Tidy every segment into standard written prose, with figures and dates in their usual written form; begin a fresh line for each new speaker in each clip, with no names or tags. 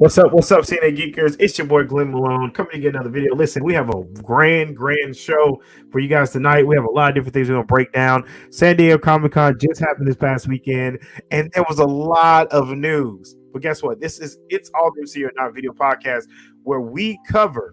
What's up, CNA Geekers? It's your boy Glenn Malone coming to get another video. Listen, we have a grand show for you guys tonight. We have a lot of different things we're going to break down. San Diego Comic-Con just happened this past weekend, and there was a lot of news. But guess what? It's All Games Here, Not Video podcast, where we cover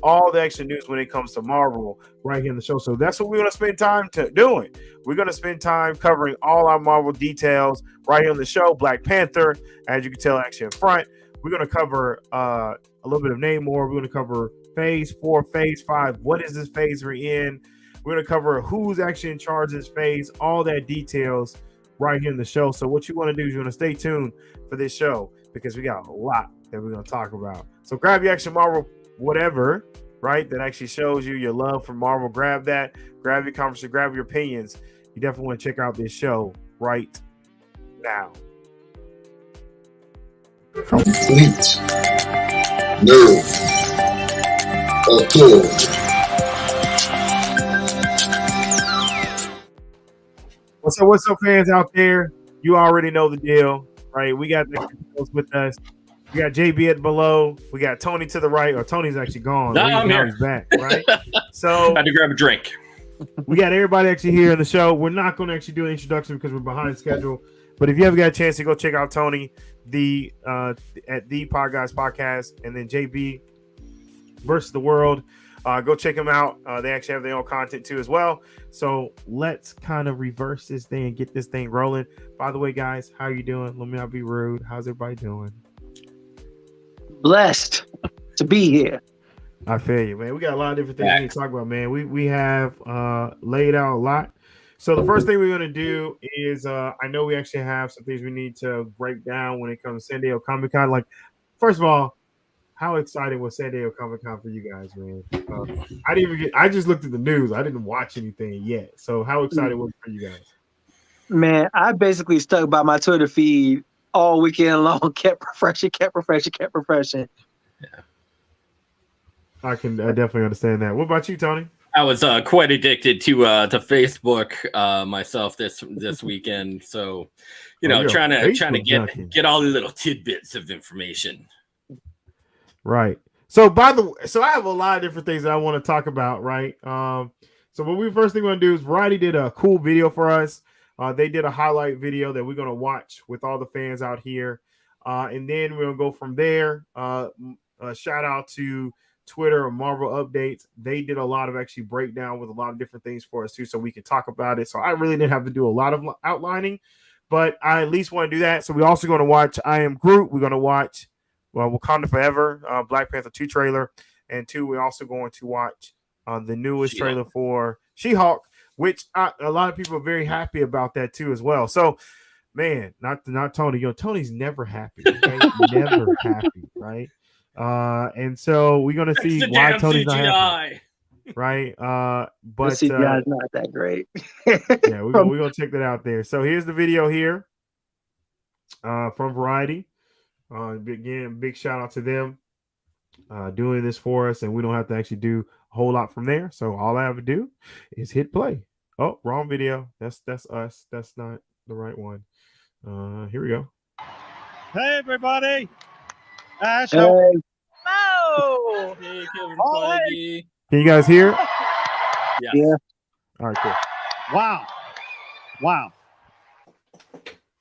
all the extra news when it comes to Marvel right here in the show. So that's what we're going to spend time doing. We're going to spend time covering all our Marvel details right here on the show. Black Panther, as you can tell, actually in front. We're going to cover a little bit of Namor. We're going to cover Phase 4, Phase 5. What is this phase we're in? We're going to cover who's actually in charge of this phase, all that details right here in the show. So what you want to do is you want to stay tuned for this show because we got a lot that we're going to talk about. So grab your Action Marvel whatever, right, that actually shows you your love for Marvel. Grab that. Grab your conversation. Grab your opinions. You definitely want to check out this show right now.
Complete nerve authority.
What's up, fans out there? You already know the deal, right? We got the with us. We got JB at below. We got Tony to the right, or Tony's actually gone.
No, I'm here.
He's back, right? So
had to grab a drink.
We got everybody actually here in the show. We're not going to actually do an introduction because we're behind schedule. But if you ever got a chance to go check out Tony, at the Pod Guys podcast, and then JB versus the world, go check them out. They actually have their own content too as well. So let's kind of reverse this thing and get this thing rolling. By the way, guys, how you doing? Let me not be rude. How's everybody doing?
Blessed to be here.
I feel you, man. We got a lot of different things we need to talk about, man. We have laid out a lot. So the first thing we're going to do is I know we actually have some things we need to break down when it comes to San Diego Comic-Con. Like, first of all, how excited was San Diego Comic-Con for you guys, man? I just looked at the news. I didn't watch anything yet. So how excited was it for you guys?
Man, I basically stuck by my Twitter feed all weekend long, kept refreshing.
Yeah. I definitely understand that. What about you, Tony?
I was quite addicted to Facebook myself this weekend. So, trying to get all the little tidbits of information.
Right. So I have a lot of different things that I want to talk about. Right. So what first thing we're gonna do is Variety did a cool video for us. They did a highlight video that we're gonna watch with all the fans out here, and then we're gonna go from there. Shout out to Twitter or Marvel Updates. They did a lot of actually breakdown with a lot of different things for us too, so we could talk about it. So I really didn't have to do a lot of outlining, but I at least want to do that. So we're also going to watch I Am Groot. We're going to watch Wakanda Forever, Black Panther 2 trailer, and 2, we're also going to watch the newest trailer for She-Hulk, which a lot of people are very happy about that too as well. So, man, not Tony. Tony's never happy. Okay? Never happy, right? And so we're gonna see why Tony's not happy, right? But
CGI is not that great.
Yeah, we're gonna check that out there. So here's the video here from Variety. Again, big shout out to them doing this for us, and we don't have to actually do a whole lot from there. So all I have to do is hit play. Oh, wrong video. That's us. That's not the right one. Here we go.
Hey everybody. Ash,
Hey.
Oh!
Hey,
Can you guys hear?
Yeah.
All right, cool.
Wow.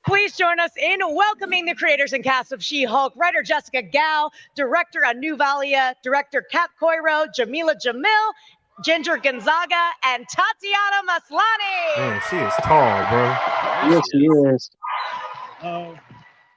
Please join us in welcoming the creators and cast of She-Hulk, writer Jessica Gao, director Anu Valia, director Cap Coiro, Jamila Jamil, Ginger Gonzaga, and Tatiana Maslany.
Man, she is tall, bro.
Yes, she is.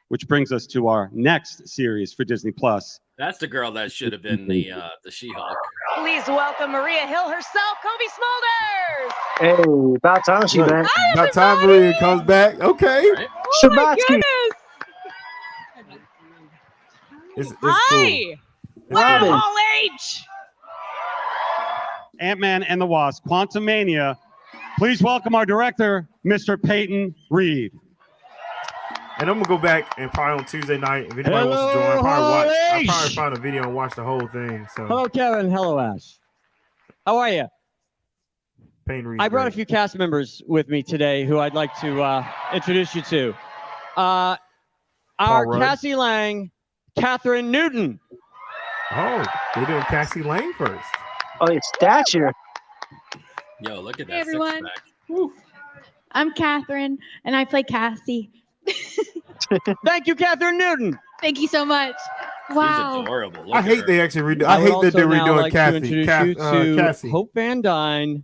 Which brings us to our next series for Disney Plus.
That's the girl that should have been the She-Hulk.
Please welcome Maria Hill herself, Kobe Smulders.
Hey, about time she back.
About time Maria comes back. Okay.
Right?
Oh my
Shabatsky.
goodness.
It's
Hi.
cool.
Wow,
Robin.
all age.
Ant-Man and the Wasp, Quantumania. Please welcome our director, Mr. Peyton Reed.
And I'm gonna go back and probably on Tuesday night. If anybody wants to join, I'll probably find a video and watch the whole thing. So
Hello, Kevin. Hello, Ash. How are you?
Payne Reed's
I brought a
great.
few cast members with me today who I'd like to introduce you to. Our
Rudd.
Cassie Lang, Catherine Newton.
Oh, they're doing Cassie Lane first.
Oh, it's stature.
Yo, look at that.
Hey, everyone.
Woo.
I'm Catherine, and I play Cassie.
Thank you, Catherine Newton.
Thank you so much. Wow.
She's adorable. Look
I
at
hate
her.
they actually redo. I hate that they're redoing
like
Cassie.
To introduce you to
Cassie.
Hope Van Dyne,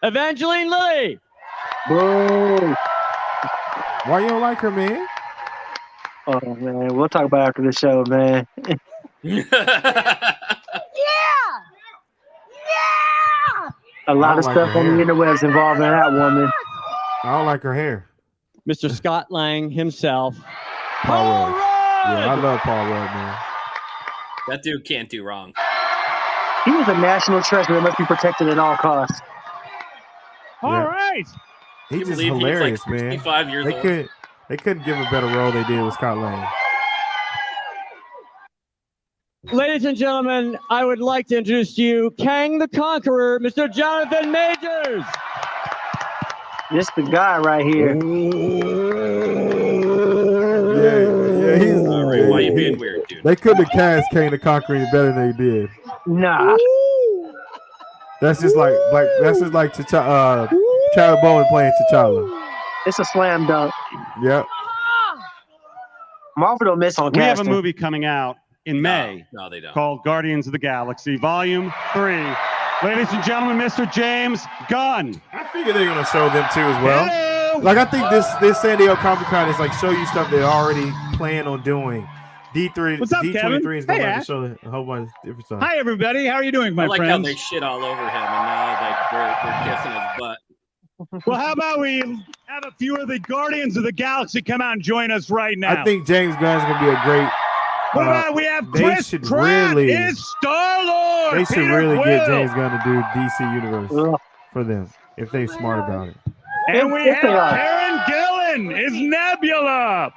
Evangeline Lilly.
Boo.
Why you don't like her, man?
Oh man, we'll talk about it after the show, man.
Yeah!
A lot of
like
stuff
her
on the
hair.
interwebs involving that woman.
I don't like her hair.
Mr. Scott Lang himself.
Paul Rudd.
Rudd!
Yeah, I love Paul Rudd, man.
That dude can't do wrong.
He was a national treasure that must be protected at all costs.
All
Yeah.
right.
He's
You
just
believe he's
hilarious,
like
man.
65 years
They
old.
couldn't give a better role they did with Scott Lang.
Ladies and gentlemen, I would like to introduce to you Kang the Conqueror, Mr. Jonathan Majors.
This the guy right here.
Yeah, he's
All right, why you being weird, dude?
They couldn't have cast Kang the Conqueror any better than they did.
Nah.
That's just like Chadwick Boseman playing T'Challa.
It's a slam dunk.
Yep.
Marvel don't miss on
We have a
casting.
movie coming out in May
No, they don't.
called Guardians of the Galaxy, Volume 3. Ladies and gentlemen, Mr. James Gunn.
I figure they're gonna show them too as well.
Hello.
Like I think this San Diego Comic Con is like show you stuff they already plan on doing. D3
What's up, Kevin?
D23 is gonna
Hey,
have to
Ash.
show a whole bunch of different stuff.
Hi, everybody. How are you doing, my
I like
friends?
how they shit all over him, and now like they're kissing his butt.
Well, how about we have a few of the Guardians of the Galaxy come out and join us right now?
I think James Gunn's gonna be a great.
What about we have
they
Chris
should
Pratt
really-
is Star-Lord.
They should
Peter
really get
Quill.
James Gunn to do DC Universe
Ugh.
for them if they're smart about it.
And we
Yes, they
have
are.
Karen Gillan is Nebula.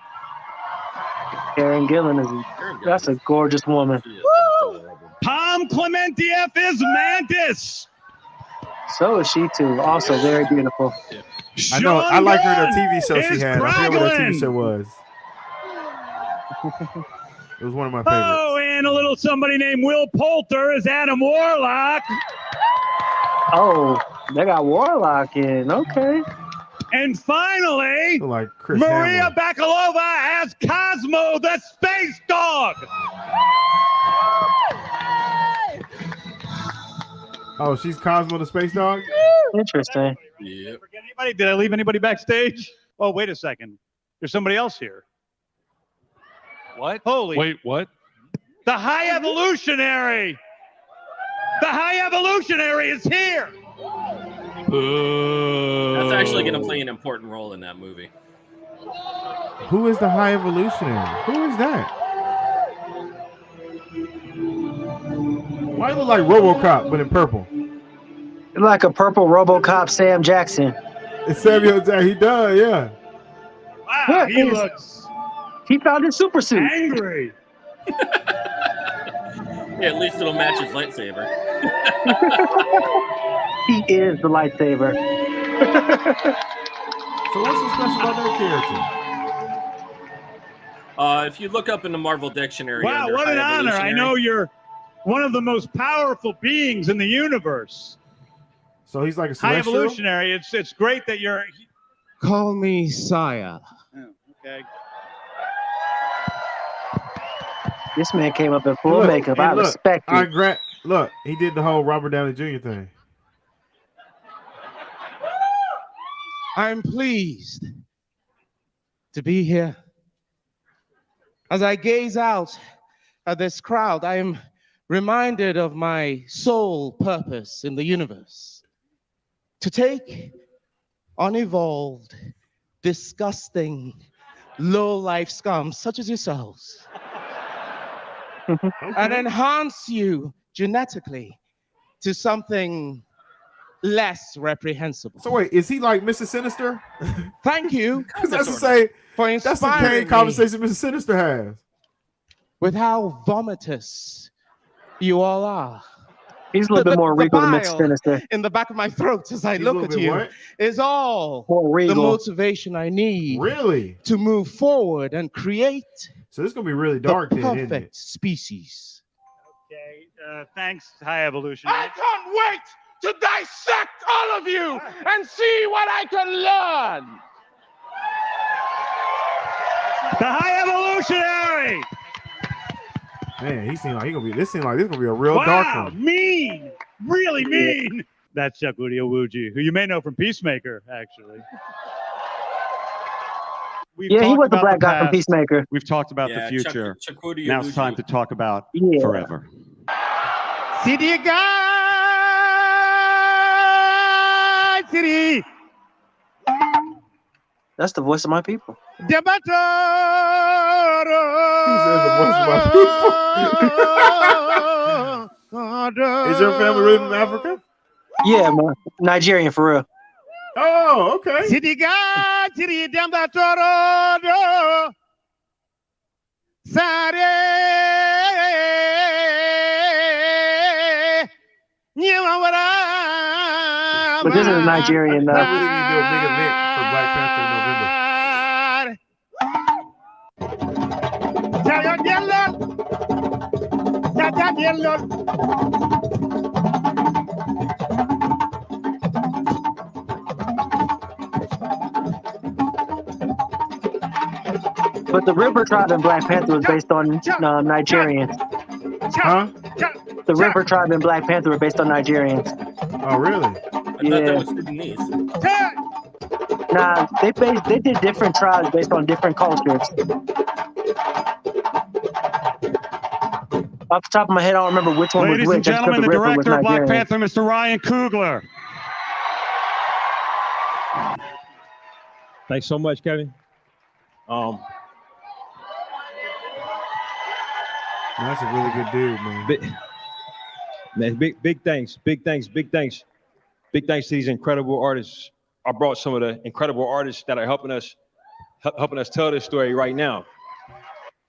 Karen Gillan that's a gorgeous woman.
She is adorable.
Tom Clementieff is Mantis.
So is she too. Also very beautiful.
I know. I
Sean
like her in
Gunn
a TV show she
is
had. I forget what her TV
Kraglin.
show was. It was one of my favorites.
Oh, and a little somebody named Will Poulter is Adam Warlock.
Oh, they got Warlock in. Okay.
And finally,
Look like Chris
Maria
Hamill.
Bakalova as Cosmo the Space Dog.
Oh, she's Cosmo the Space Dog?
Interesting.
Yep.
Forget anybody? Did I leave anybody backstage? Oh, wait a second. There's somebody else here.
What?
Holy.
Wait, what?
The High Evolutionary. The High Evolutionary is here.
That's actually going to play an important role in that movie.
Who is the High Evolutionary? Who is that? Why you look like RoboCop but in purple?
Like a purple RoboCop Sam Jackson.
It's Samuel Jackson. He does, yeah.
Wow,
Yeah,
he
he's-
looks
He found his super suit.
angry.
Yeah, at least it'll match his lightsaber.
He is the lightsaber.
So what's so special about that character?
If you look up in the Marvel dictionary,
Wow,
under
what an
High
honor. I
Evolutionary-
know you're one of the most powerful beings in the universe.
So he's like a
High
celestial?
Evolutionary. It's great that you're.
Call me Saya.
Okay.
This man came up in full
Look,
makeup.
and
I
look,
respect it.
Look, he did the whole Robert Downey Jr. thing.
I'm pleased to be here. As I gaze out at this crowd, I am reminded of my sole purpose in the universe: to take unevolved, disgusting, low-life scum such as yourselves and enhance you genetically to something less reprehensible.
So wait, is he like Mr. Sinister?
Thank you
Because that's the same.
for
That's the
inspiring
same
me
conversation Mr. Sinister has.
with how vomitous you all are.
He's a little bit more
the
regal than Mr.
bile
Sinister.
in the back of my throat as I
He's a
look
little
at
bit
you
what?
is all
More
the
regal.
motivation I need
Really?
to move forward and create
So this is gonna be really dark.
The
then, isn't
perfect
it?
species.
Okay, thanks, High Evolution.
I can't wait to dissect all of you and see what I can learn.
The High Evolutionary.
Man, he seemed like this gonna be a real dark one.
Mean, really mean. That's Shakuria Wuji, who you may know from Peacemaker, actually.
He was the black guy from Peacemaker.
We've talked about the future.
Shakuria
Now it's
Wuji.
time to talk about forever.
City guy, city.
That's the voice of my people.
He says the voice of my people. Is your family really from Africa?
Yeah, man. Nigerian for real.
Oh, okay.
City guy, city
But this is Nigerian.
I really need to do a big event for Black Panther in November.
But the River Tribe in Black Panther was based on Nigerians.
Huh?
The River Tribe in Black Panther were based on Nigerians.
Oh, really?
I thought that was Sudanese.
Nah, they did different tribes based on different cultures. Off the top of my head, I don't remember which one
Ladies
was
and
which. I just know
gentlemen, the
River was
director of Black
Nigerian.
Panther, Mr. Ryan Coogler.
Thanks so much, Kevin.
That's a really good dude, man.
Big thanks to these incredible artists. I brought some of the incredible artists that are helping us tell this story right now.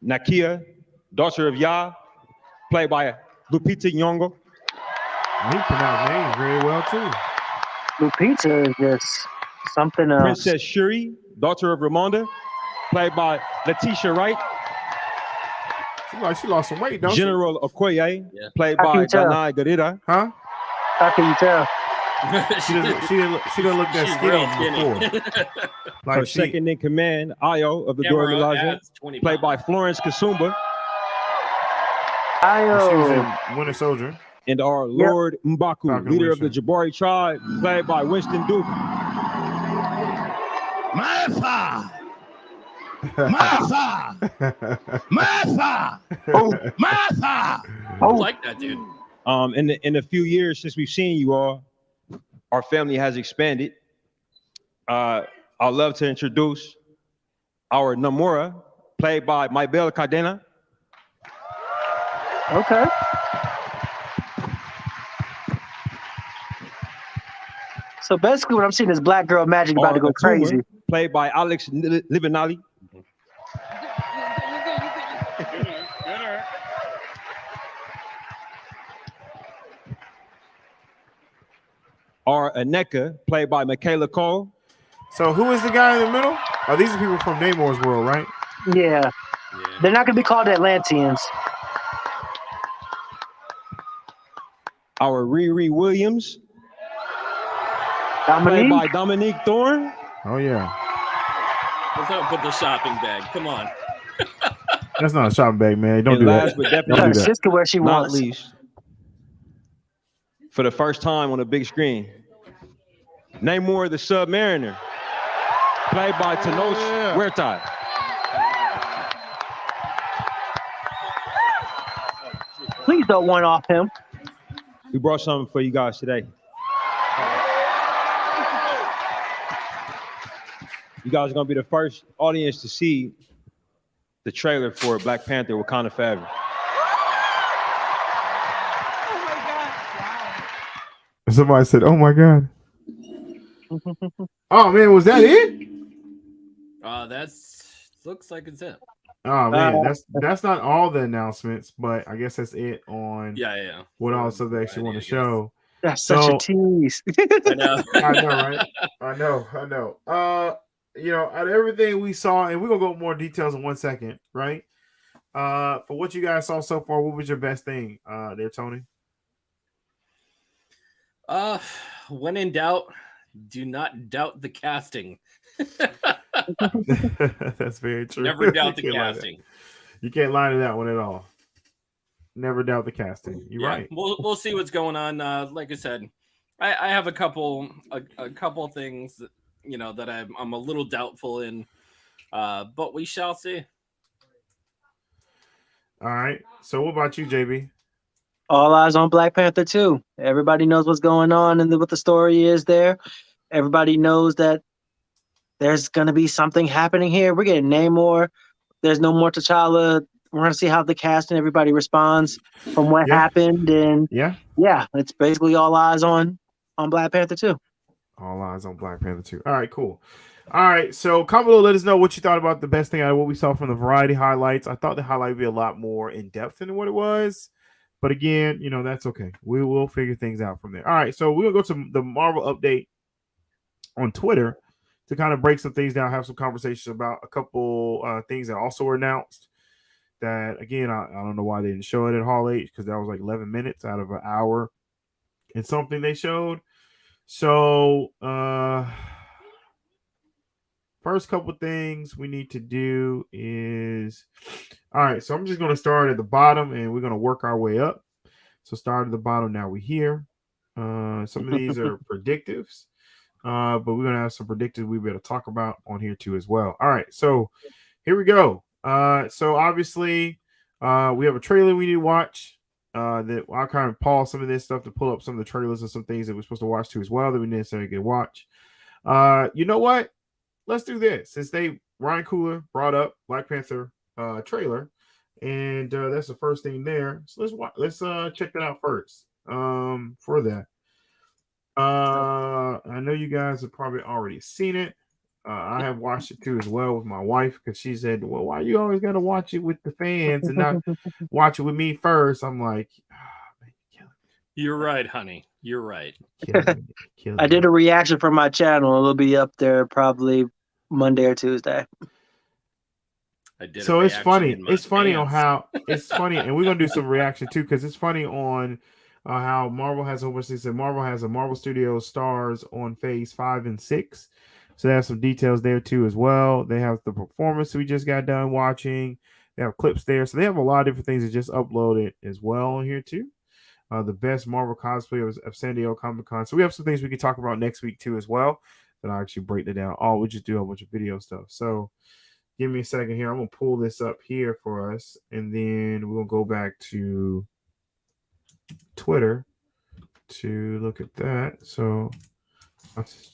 Nakia, daughter of Yah, played by Lupita Nyong'o.
He pronounced names very well too.
Lupita is just something else.
Princess Shuri, daughter of Ramonda, played by Letitia Wright.
She lost some weight, don't
General Okoye, played
How can
by
you tell?
Danai Garida.
Huh?
How can you tell?
She didn't look that skinny before.
Her second in command, Ayo of the Dora Milaje, played by Florence Kasumba.
Ayo.
She was in Winter Soldier.
And our Lord M'Baku,
Falcon
leader of the
Winter.
Jabari tribe, played by Winston Duke.
Martha! Martha! Martha! Martha!
I like that dude.
In a few years since we've seen you all, our family has expanded. I'd love to introduce our Namora, played by Maybelle Cadena.
Okay. So basically, what I'm seeing is Black Girl Magic about to go crazy.
Played by Alex Livinali. Our Aneka, played by Michaela Cole.
So who is the guy in the middle? Oh, these are people from Namor's world, right?
Yeah. They're not going to be called Atlanteans.
Our Riri Williams,
Dominique?
played by Dominique Thorne.
Oh, yeah.
Let's not put the shopping bag. Come on.
That's not a shopping bag, man. Don't
And
do
last
that.
but definitely
Don't do that.
Just to where she
not
wants.
least, for the first time on a big screen, Namor the Submariner, played by Tenoch Huerta.
Please don't one off him.
We brought something for you guys today. You guys are gonna be the first audience to see the trailer for Black Panther: Wakanda Forever.
Somebody said, "Oh my god." Oh man, was that it?
That's looks like it's it.
Oh man, that's not all the announcements, but I guess that's it on what all stuff they actually want to show.
That's such a tease.
I know.
I know, right? I know. You know, out of everything we saw, and we're gonna go with more details in 1 second, right? For what you guys saw so far, what was your best thing there, Tony?
When in doubt, do not doubt the casting.
That's very true.
Never doubt the casting.
You can't lie to that one at all. Never doubt the casting. You're right.
We'll see what's going on. Like I said, I have a couple things that, that I'm a little doubtful in, but we shall see.
All right. So what about you, JB?
All eyes on Black Panther 2. Everybody knows what's going on and what the story is there. Everybody knows that there's going to be something happening here. We're getting Namor. There's no more T'Challa. We're going to see how the cast and everybody responds from what happened. And yeah, it's basically all eyes on Black Panther 2.
All eyes on Black Panther 2. All right, cool. All right, so comment below, let us know what you thought about the best thing out of what we saw from the variety highlights. I thought the highlight would be a lot more in depth than what it was. But again, that's okay. We will figure things out from there. All right, so we're going to go to the Marvel update on Twitter to kind of break some things down, have some conversations about a couple things that also were announced. That, again, I don't know why they didn't show it at Hall H, because that was like 11 minutes out of an hour and something they showed. So, first couple things we need to do is, all right, so I'm just going to start at the bottom and we're going to work our way up. So start at the bottom, now we're here. Some of these are predictives, but we're going to have some predictives we better talk about on here too as well. All right, so here we go. So obviously we have a trailer we need to watch. That I'll kind of pause some of this stuff to pull up some of the trailers and some things that we're supposed to watch too as well that we didn't necessarily get to watch. You know what? Let's do this. Since Ryan Coogler brought up Black Panther trailer, and that's the first thing there. So let's check that out first. For that, I know you guys have probably already seen it. I have watched it too as well with my wife, because she said, "Well, why you always got to watch it with the fans and not watch it with me first?" I'm like, man,
you're right, honey. You're right.
I did a reaction for my channel. It'll be up there probably Monday or Tuesday.
So it's funny. It's funny on how it's funny, and we're gonna do some reaction too, because it's funny on how Marvel has a Marvel Studios stars on Phase 5 and 6. So they have some details there too as well. They have the performance we just got done watching. They have clips there. So they have a lot of different things that just uploaded as well on here too. The best Marvel cosplay of San Diego Comic-Con. So we have some things we can talk about next week too as well. That I'll actually break that down. We just do a bunch of video stuff. So give me a second here. I'm going to pull this up here for us. And then we'll go back to Twitter to look at that. So let's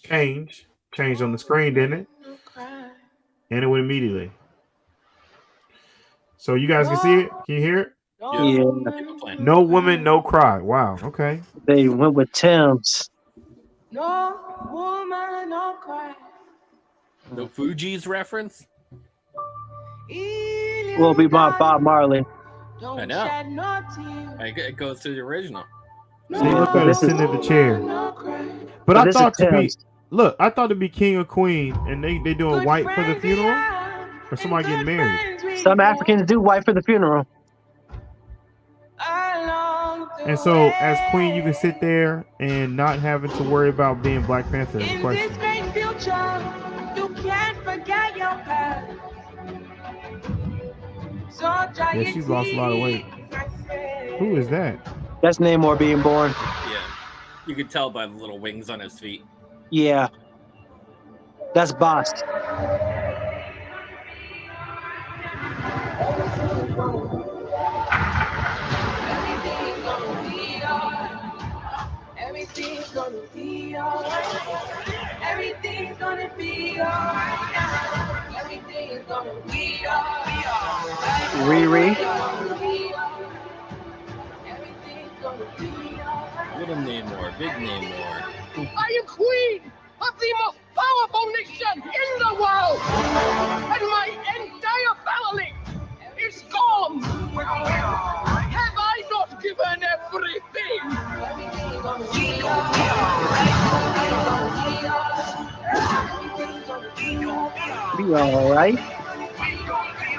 changed on the screen, didn't it? And it went immediately. So you guys can see it? Can you hear it?
Yeah.
No woman, no cry. Wow. Okay.
They went with Tim's.
No woman, no cry.
No Fuji's reference?
Will be Bob Marley.
I know. It goes to the original.
See, look at it sitting in the chair. But I thought I thought to be king or queen, and they doing white for the funeral, or somebody getting married.
Some Africans do white for the funeral.
And so, as queen, you can sit there and not having to worry about being Black Panther. Is the question.
You can't forget your past.
Yeah, she's lost a lot of weight. Who is that?
That's Namor being born.
Yeah, you could tell by the little wings on his feet.
Yeah, that's Boss.
Everything's gonna be alright. Everything's gonna be alright now. Everything's gonna be alright.
Riri.
Everything's gonna be alright.
Little Namor, big Namor.
I am queen of the most powerful nation in the world, and my entire family is gone. Have I not given everything?
Be all right.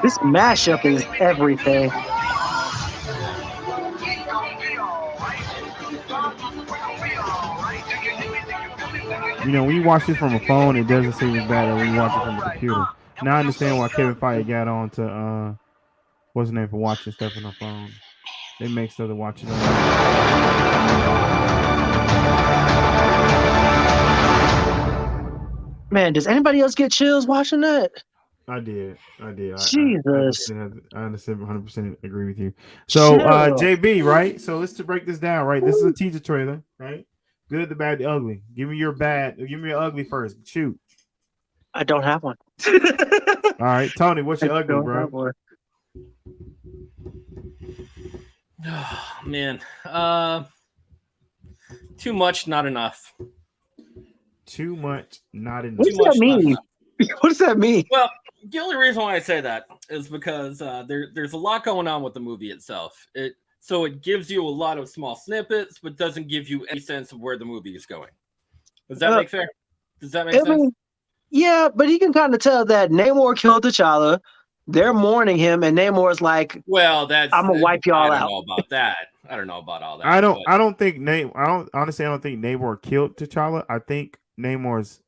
This mashup is everything.
You know, when you watch this from a phone, it doesn't seem as bad as when you watch it from a computer. Now I understand why Kevin Feige got on to what's the name for watching stuff on a phone. They make stuff to watch it on.
Man, does anybody else get chills watching that?
I did.
Jesus.
I understand 100% agree with you. So, JB, right? So let's break this down, right? This is a teaser trailer, right? Good, the bad, the ugly. Give me your bad. Give me your ugly first. Shoot.
I don't have one.
All right, Tony, what's your ugly, bro?
Oh, man. Too much, not enough.
Too much, not enough.
What does that mean? What does that mean?
Well, the only reason why I say that is because there's a lot going on with the movie itself. So it gives you a lot of small snippets, but doesn't give you any sense of where the movie is going. Does that make fair? Does that make sense?
Yeah, but you can kind of tell that Namor killed T'Challa. They're mourning him, and Namor's like,
"Well, that's
I'm gonna wipe y'all out."
I don't know about that. I don't know about all that.
I don't think Namor killed T'Challa. I think Namor's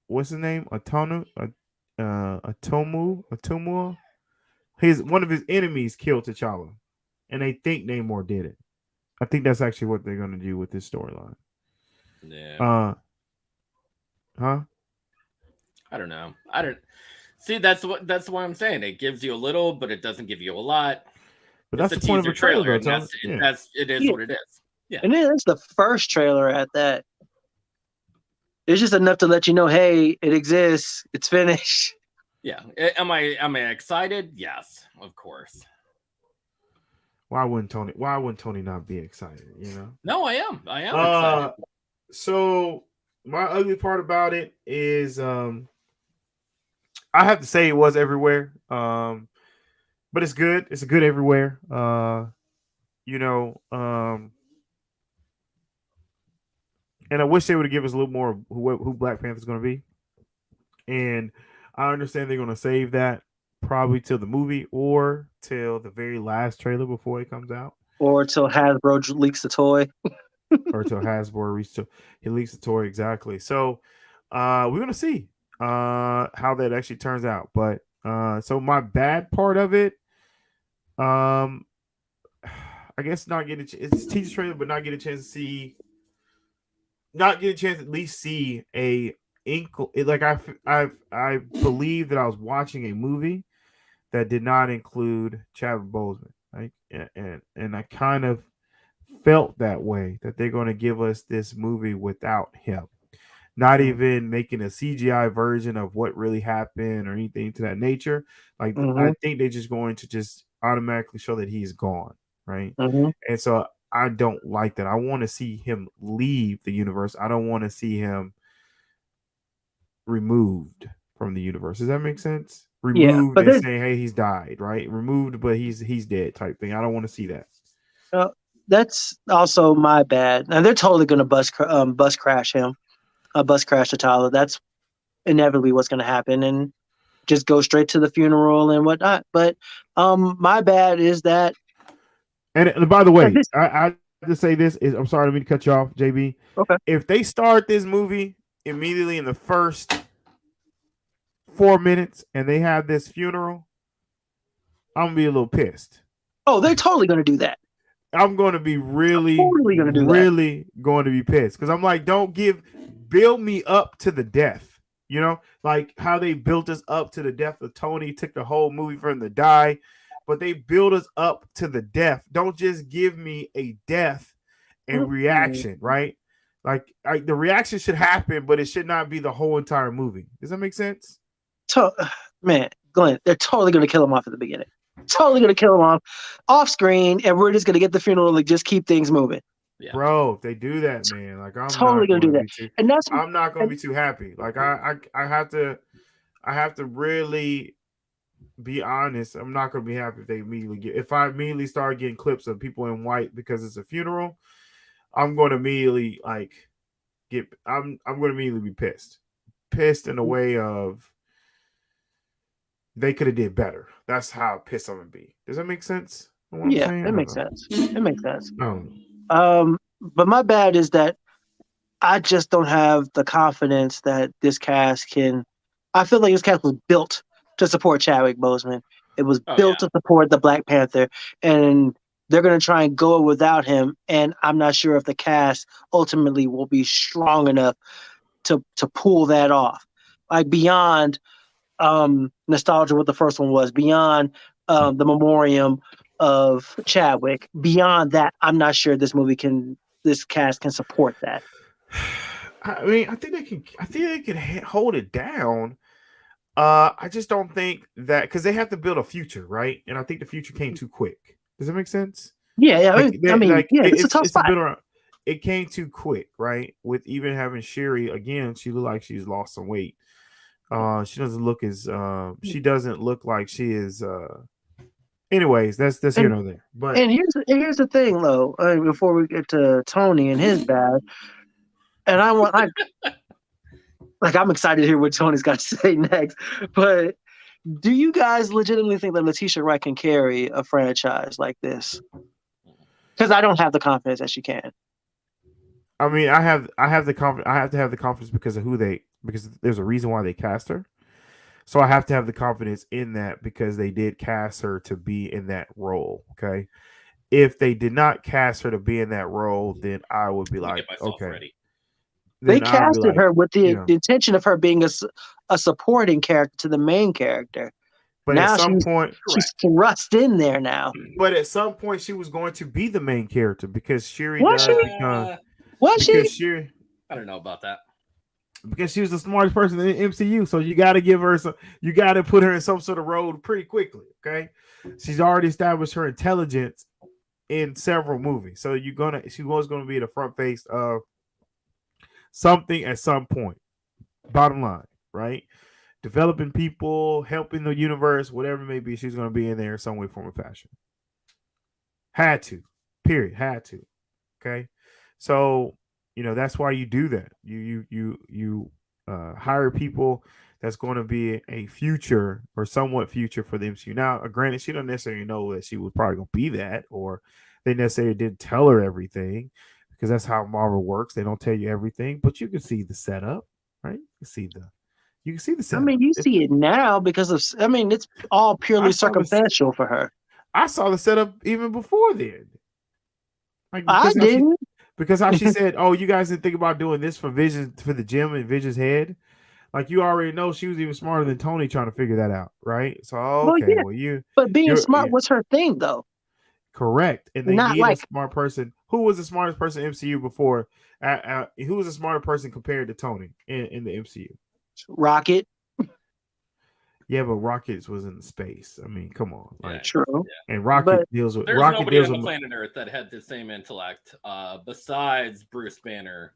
what's his name? Atomu. One of his enemies killed T'Challa, and they think Namor did it. I think that's actually what they're going to do with this storyline.
Yeah.
Huh?
I don't know. I don't see. That's what I'm saying. It gives you a little, but it doesn't give you a lot.
But that's the point of a trailer.
It is what it is. Yeah.
And then it's the first trailer at that. It's just enough to let you know, hey, it exists. It's finished.
Yeah. Am I excited? Yes, of course.
Why wouldn't Tony not be excited? You know?
No, I am. Excited.
So my ugly part about it is I have to say it was everywhere. But it's good. It's good everywhere. And I wish they would have given us a little more of who Black Panther's going to be. And I understand they're going to save that probably till the movie or till the very last trailer before it comes out.
Or till Hasbro leaks the toy.
Or till Hasbro leaks the toy, exactly. So we're going to see how that actually turns out. But so my bad part of it, I guess it's a teaser trailer, but not get a chance to at least see I believe that I was watching a movie that did not include Chadwick Boseman, right? And I kind of felt that way, that they're going to give us this movie without him, not even making a CGI version of what really happened or anything to that nature. Like I think they're just going to just automatically show that he's gone, right? And so I don't like that. I want to see him leave the universe. I don't want to see him removed from the universe. Does that make sense? Removed and saying, hey, he's died, right? Removed, but he's dead type thing. I don't want to see that.
That's also my bad. Now they're totally going to bus crash him, bus crash T'Challa. That's inevitably what's going to happen, and just go straight to the funeral and whatnot. But my bad is that.
And by the way, I just say this is I'm sorry, I didn't mean to cut you off, JB.
Okay.
If they start this movie immediately in the first 4 minutes and they have this funeral, I'm gonna be a little pissed.
Oh, they're totally gonna do that.
I'm gonna be really going to be pissed because I'm like, build me up to the death. You know, like how they built us up to the death of Tony, took the whole movie for him to die. But they build us up to the death. Don't just give me a death and reaction, right? Like the reaction should happen, but it should not be the whole entire movie. Does that make sense?
Man, Glenn, they're totally going to kill him off at the beginning. Totally going to kill him off screen, and we're just going to get the funeral and just keep things moving.
Yeah. Bro, if they do that, man, like I'm
totally going to do that.
I'm not going to be too happy. Like I have to really be honest, I'm not gonna be happy if I immediately start getting clips of people in white because it's a funeral. I'm gonna immediately I'm gonna immediately be pissed in a way of they could have did better. That's how pissed I'm gonna be. Does that make sense? What I'm
Yeah,
saying?
it makes sense. It makes sense.
Oh.
But my bad is that I just don't have the confidence that this cast can. I feel like this cast was built to support Chadwick Boseman. It was built to support the Black Panther, and they're going to try and go without him. And I'm not sure if the cast ultimately will be strong enough to pull that off. Like beyond nostalgia, what the first one was, beyond the memoriam of Chadwick. Beyond that, I'm not sure this cast can support that.
I mean, I think they can hold it down. I just don't think that because they have to build a future, right? And I think the future came too quick. Does that make sense?
Yeah. It's a tough spot.
It came too quick, right? With even having Sherry again, she looked like she's lost some weight. She doesn't look as she doesn't look like she is. Anyways, that's here nor there. But
here's the thing, though. Before we get to Tony and his bad, and I'm excited to hear what Tony's got to say next. But do you guys legitimately think that Letitia Wright can carry a franchise like this? Because I don't have the confidence that she can.
I mean, I have the confidence. I have to have the confidence because there's a reason why they cast her. So I have to have the confidence in that because they did cast her to be in that role. Okay. If they did not cast her to be in that role, then I would be like, okay.
Ready.
They casted her with the intention of her being a supporting character to the main character.
But
now
at some point,
she's thrust in there now.
But at some point, she was going to be the main character because Shuri
Was
does
she?
become.
Was she?
Shuri,
I don't know about that.
Because she was the smartest person in the MCU, so you got to give her some. You got to put her in some sort of role pretty quickly. Okay, she's already established her intelligence in several movies, so she was gonna be the front face of something at some point. Bottom line, right? Developing people, helping the universe, whatever it may be, she's gonna be in there in some way, form, or fashion. Had to, period. Had to. Okay, so. That's why you do that. You hire people that's going to be a future or somewhat future for the MCU. Now, granted, she don't necessarily know that she was probably going to be that, or they necessarily didn't tell her everything because that's how Marvel works. They don't tell you everything, but you can see the setup, right? You can see the setup.
I mean, you see it now because of. I mean, it's all purely circumstantial for her.
I saw the setup even before then.
I didn't.
Because how she said, "Oh, you guys didn't think about doing this for Vision for the gym and Vision's head." Like you already know, she was even smarter than Tony trying to figure that out, right? So okay,
but being smart was her thing, though.
Correct, and they need a smart person. Who was the smartest person in MCU before? Who was the smarter person compared to Tony in the MCU?
Rocket.
Yeah, but Rocket was in space. I mean, come on.
True.
And Rocket deals with.
There's
Rocket
nobody
deals
on the
with
planet Earth that had the same intellect besides Bruce Banner.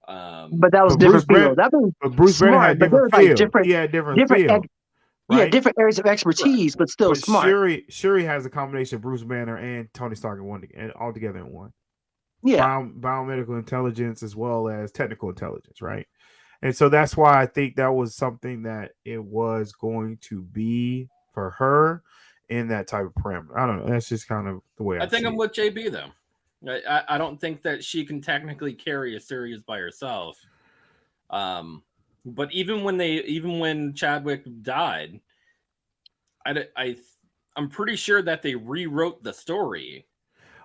But that was different field. That was
Bruce Banner had different field.
Different field.
Right?
Different areas of expertise, but still smart.
Shuri has a combination of Bruce Banner and Tony Stark all together in one.
Yeah.
Biomedical intelligence as well as technical intelligence, right? And so that's why I think that was something that it was going to be for her in that type of parameter. I don't know. That's just kind of the way I
think
see
I'm
it.
with JB though. I don't think that she can technically carry a series by herself. But even when Chadwick died, I'm pretty sure that they rewrote the story.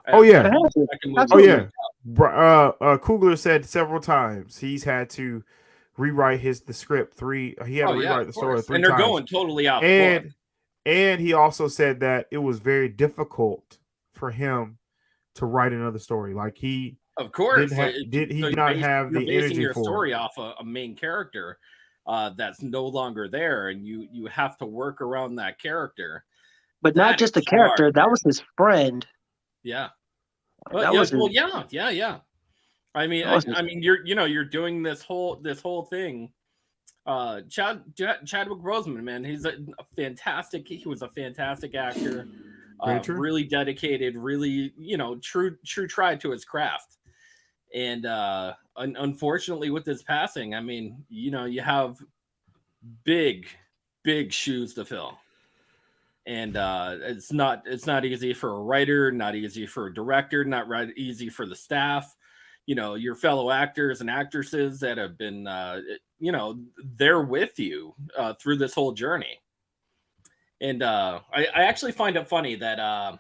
Oh yeah. Coogler said several times he's had to rewrite the script he had to rewrite the story 3 times.
And they're going totally out.
And he also said that it was very difficult for him to write another story. Like he
of course
did not have the energy
your
for
story off a main character that's no longer there, and you have to work around that character.
But not just the character, that was his friend.
Yeah. Yeah. I mean, you're doing this whole thing. Chadwick Boseman, man, he was a fantastic actor, really dedicated, really, true tried to his craft. And unfortunately with this passing, I mean, you have big shoes to fill. and it's not easy for a writer, not easy for a director, easy for the staff. Your fellow actors and actresses that have been they're with you through this whole journey. And I actually find it funny that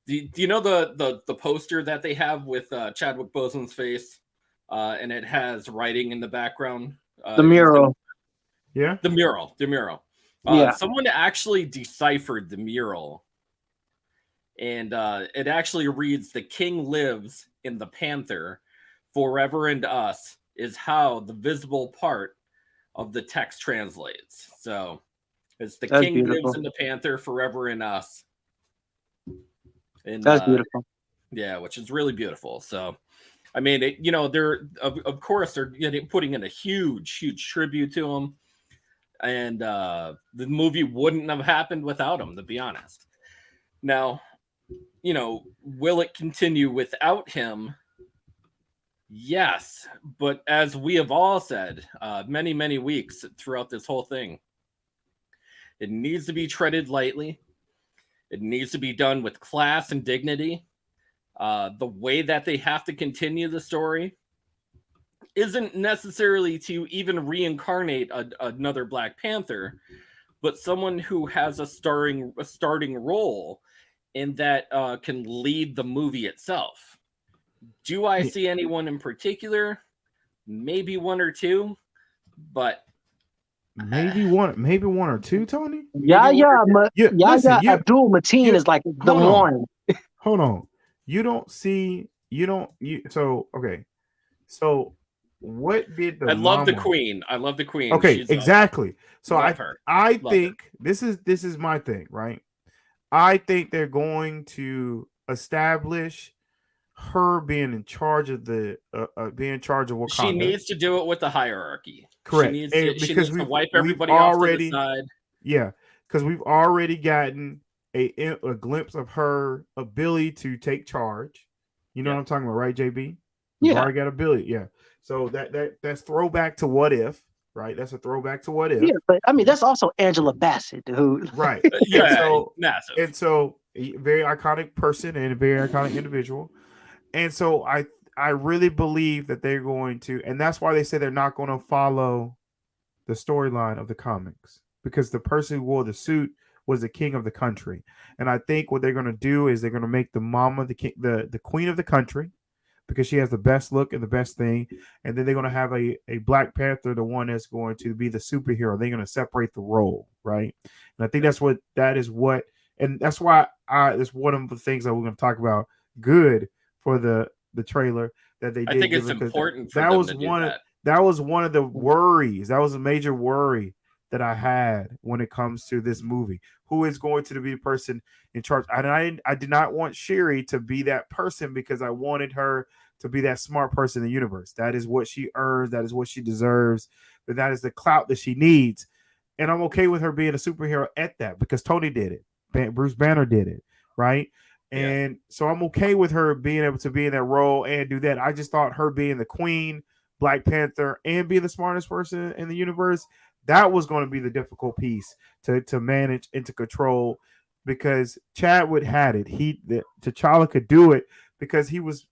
do you know the poster that they have with Chadwick Boseman's face, and it has writing in the background?
The mural.
Yeah.
The mural.
Yeah.
Someone actually deciphered the mural, and it actually reads, "The king lives in the Panther, forever and us is how the visible part of the text translates." So it's "The
That's
king
beautiful.
lives in the Panther, forever in us." And
That's beautiful.
Yeah, which is really beautiful. So, I mean, they're of course they're putting in a huge tribute to him, and the movie wouldn't have happened without him, to be honest. Now, will it continue without him? Yes, but as we have all said many weeks throughout this whole thing, it needs to be treaded lightly. It needs to be done with class and dignity. The way that they have to continue the story isn't necessarily to even reincarnate another Black Panther, but someone who has a starting role in that can lead the movie itself. Do I see anyone in particular? Maybe one or two, but
maybe one or two, Tony.
Listen, Abdul Mateen is like the one.
Hold on. So what did the
I love the Queen.
Okay,
She's
exactly. So I
Love
think this is my thing, right? I think they're going to establish her being in charge of Wakanda.
She needs to do it with the hierarchy.
Correct.
She needs to wipe everybody off to the side.
Yeah, because we've already gotten a glimpse of her ability to take charge. You know what I'm talking about, right, JB? We've already got ability. Yeah. So that's throwback to What If, right? That's a throwback to What If.
Yeah, but I mean that's also Angela Bassett, dude.
Right.
Massive.
And so a very iconic person and a very iconic individual. And so I really believe that they're going to, and that's why they say they're not going to follow the storyline of the comics, because the person who wore the suit was the king of the country. And I think what they're going to do is they're going to make the mama the queen of the country, because she has the best look and the best thing. And then they're going to have a Black Panther, the one that's going to be the superhero. They're going to separate the role, right? And I think that's why that's one of the things that we're going to talk about good for the trailer that they did.
I think it's important for
that
them
was
to do
one
that.
That was one of the worries. That was a major worry that I had when it comes to this movie. Who is going to be the person in charge? And I did not want Shuri to be that person, because I wanted her to be that smart person in the universe. That is what she earns. That is what she deserves. But that is the clout that she needs. And I'm okay with her being a superhero at that, because Tony did it. Bruce Banner did it, right? And so I'm okay with her being able to be in that role and do that. I just thought her being the Queen, Black Panther, and being the smartest person in the universe, that was going to be the difficult piece to manage and to control, because Chadwick had it. T'Challa could do it because he was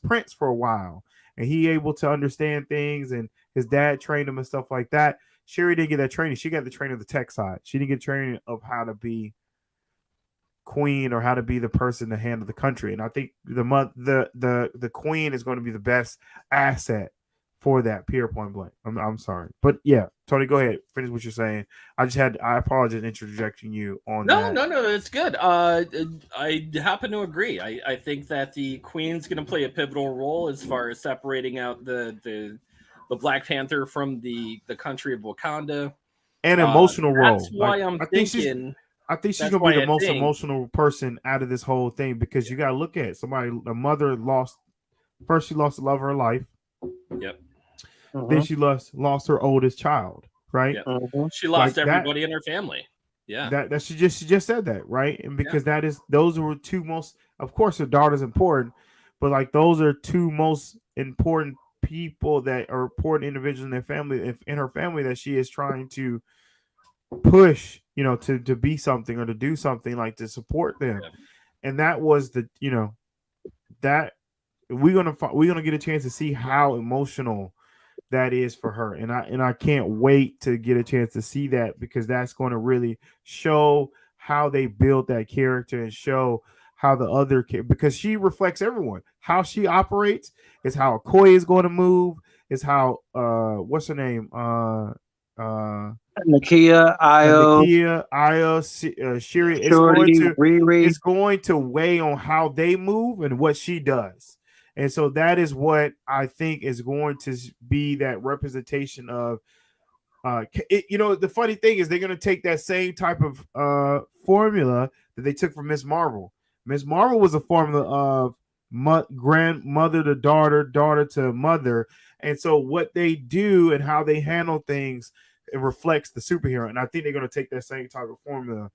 Prince for a while, and he able to understand things, and his dad trained him and stuff like that. Shuri didn't get that training. She got the training of the tech side. She didn't get training of how to be Queen or how to be the person to handle the country. And I think the Queen is going to be the best asset for that, period, point blank. I'm sorry, but yeah, Tony, go ahead, finish what you're saying. I apologize interjecting you on that.
No, it's good. I happen to agree. I think that the Queen's going to play a pivotal role as far as separating out the Black Panther from the country of Wakanda.
An emotional role.
That's why I think she's going
to be the most emotional person out of this whole thing, because you got to look at somebody. A mother she lost the love of her life.
Yep.
Then she lost her oldest child, right?
Yep. She lost everybody in her family. Yeah.
That she just said that, right? And because those were two most, of course, her daughter's important, but like those are two most important people that are important individuals in their family, in her family, that she is trying to push, to be something or to do something, like to support them. And that was the, that we're gonna get a chance to see how emotional that is for her, and I can't wait to get a chance to see that, because that's going to really show how they build that character and show how the other because she reflects everyone. How she operates is how Okoye is going to move. Is how what's her name
Nakia, Io,
Shiri.
Shorty, Riri.
It's going to weigh on how they move and what she does. And so that is what I think is going to be that representation of, the funny thing is they're going to take that same type of formula that they took from Miss Marvel. Miss Marvel was a formula of grandmother to daughter, daughter to mother. And so what they do and how they handle things, it reflects the superhero. And I think they're going to take that same type of formula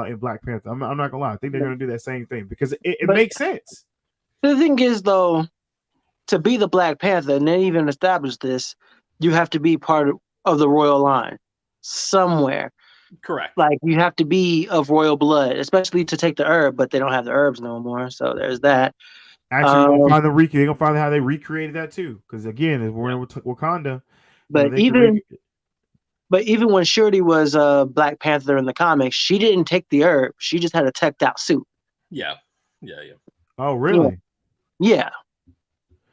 in Black Panther. I'm not going to lie. I think they're going to do that same thing because it makes sense.
The thing is, though, to be the Black Panther, and they even established this, you have to be part of the royal line somewhere.
Correct.
Like, you have to be of royal blood, especially to take the herb, but they don't have the herbs no more. So there's that.
Actually, they're gonna find how they recreated that too. Because again, we're in Wakanda.
But even when Shuri was Black Panther in the comics, she didn't take the herb. She just had a teched out suit.
Yeah.
Oh, really?
Yeah.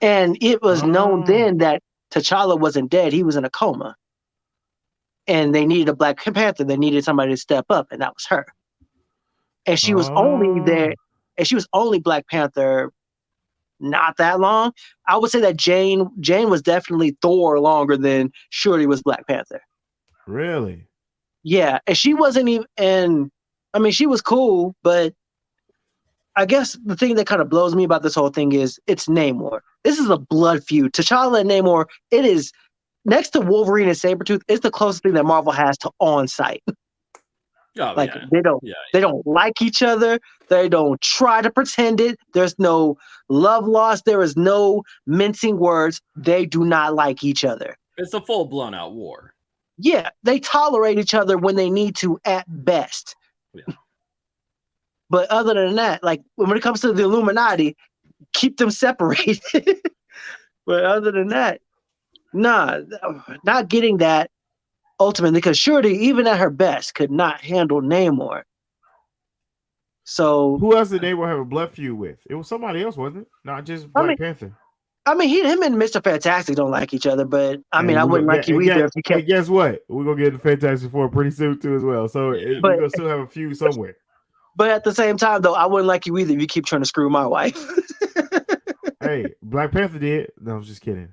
And it was known then that T'Challa wasn't dead. He was in a coma. And they needed a Black Panther. They needed somebody to step up, and that was her. And she was only there, and she was only Black Panther not that long. I would say that Jane was definitely Thor longer than Shuri was Black Panther.
Really?
Yeah. And she wasn't even, and I mean, she was cool, but I guess the thing that kind of blows me about this whole thing is it's Namor. This is a blood feud. T'Challa and Namor, it is, next to Wolverine and Sabretooth, it's the closest thing that Marvel has to on-site. They don't like each other. They don't try to pretend it. There's no love lost. There is no mincing words. They do not like each other.
It's a full blown out war.
Yeah, they tolerate each other when they need to at best.
Yeah.
But other than that, like when it comes to the Illuminati, keep them separated. But other than that, nah, not getting that ultimately, because Shuri, even at her best, could not handle Namor. So
who else did Namor have a blood feud with? It was somebody else, wasn't it? Not just Black Panther.
I mean, him and Mr. Fantastic don't like each other, but I mean, I wouldn't like you either if you kept.
And guess what? We're gonna get the Fantastic Four pretty soon too as well. So we're gonna still have a feud somewhere.
But at the same time, though, I wouldn't like you either if you keep trying to screw my wife.
Hey, Black Panther did. No, I'm just kidding.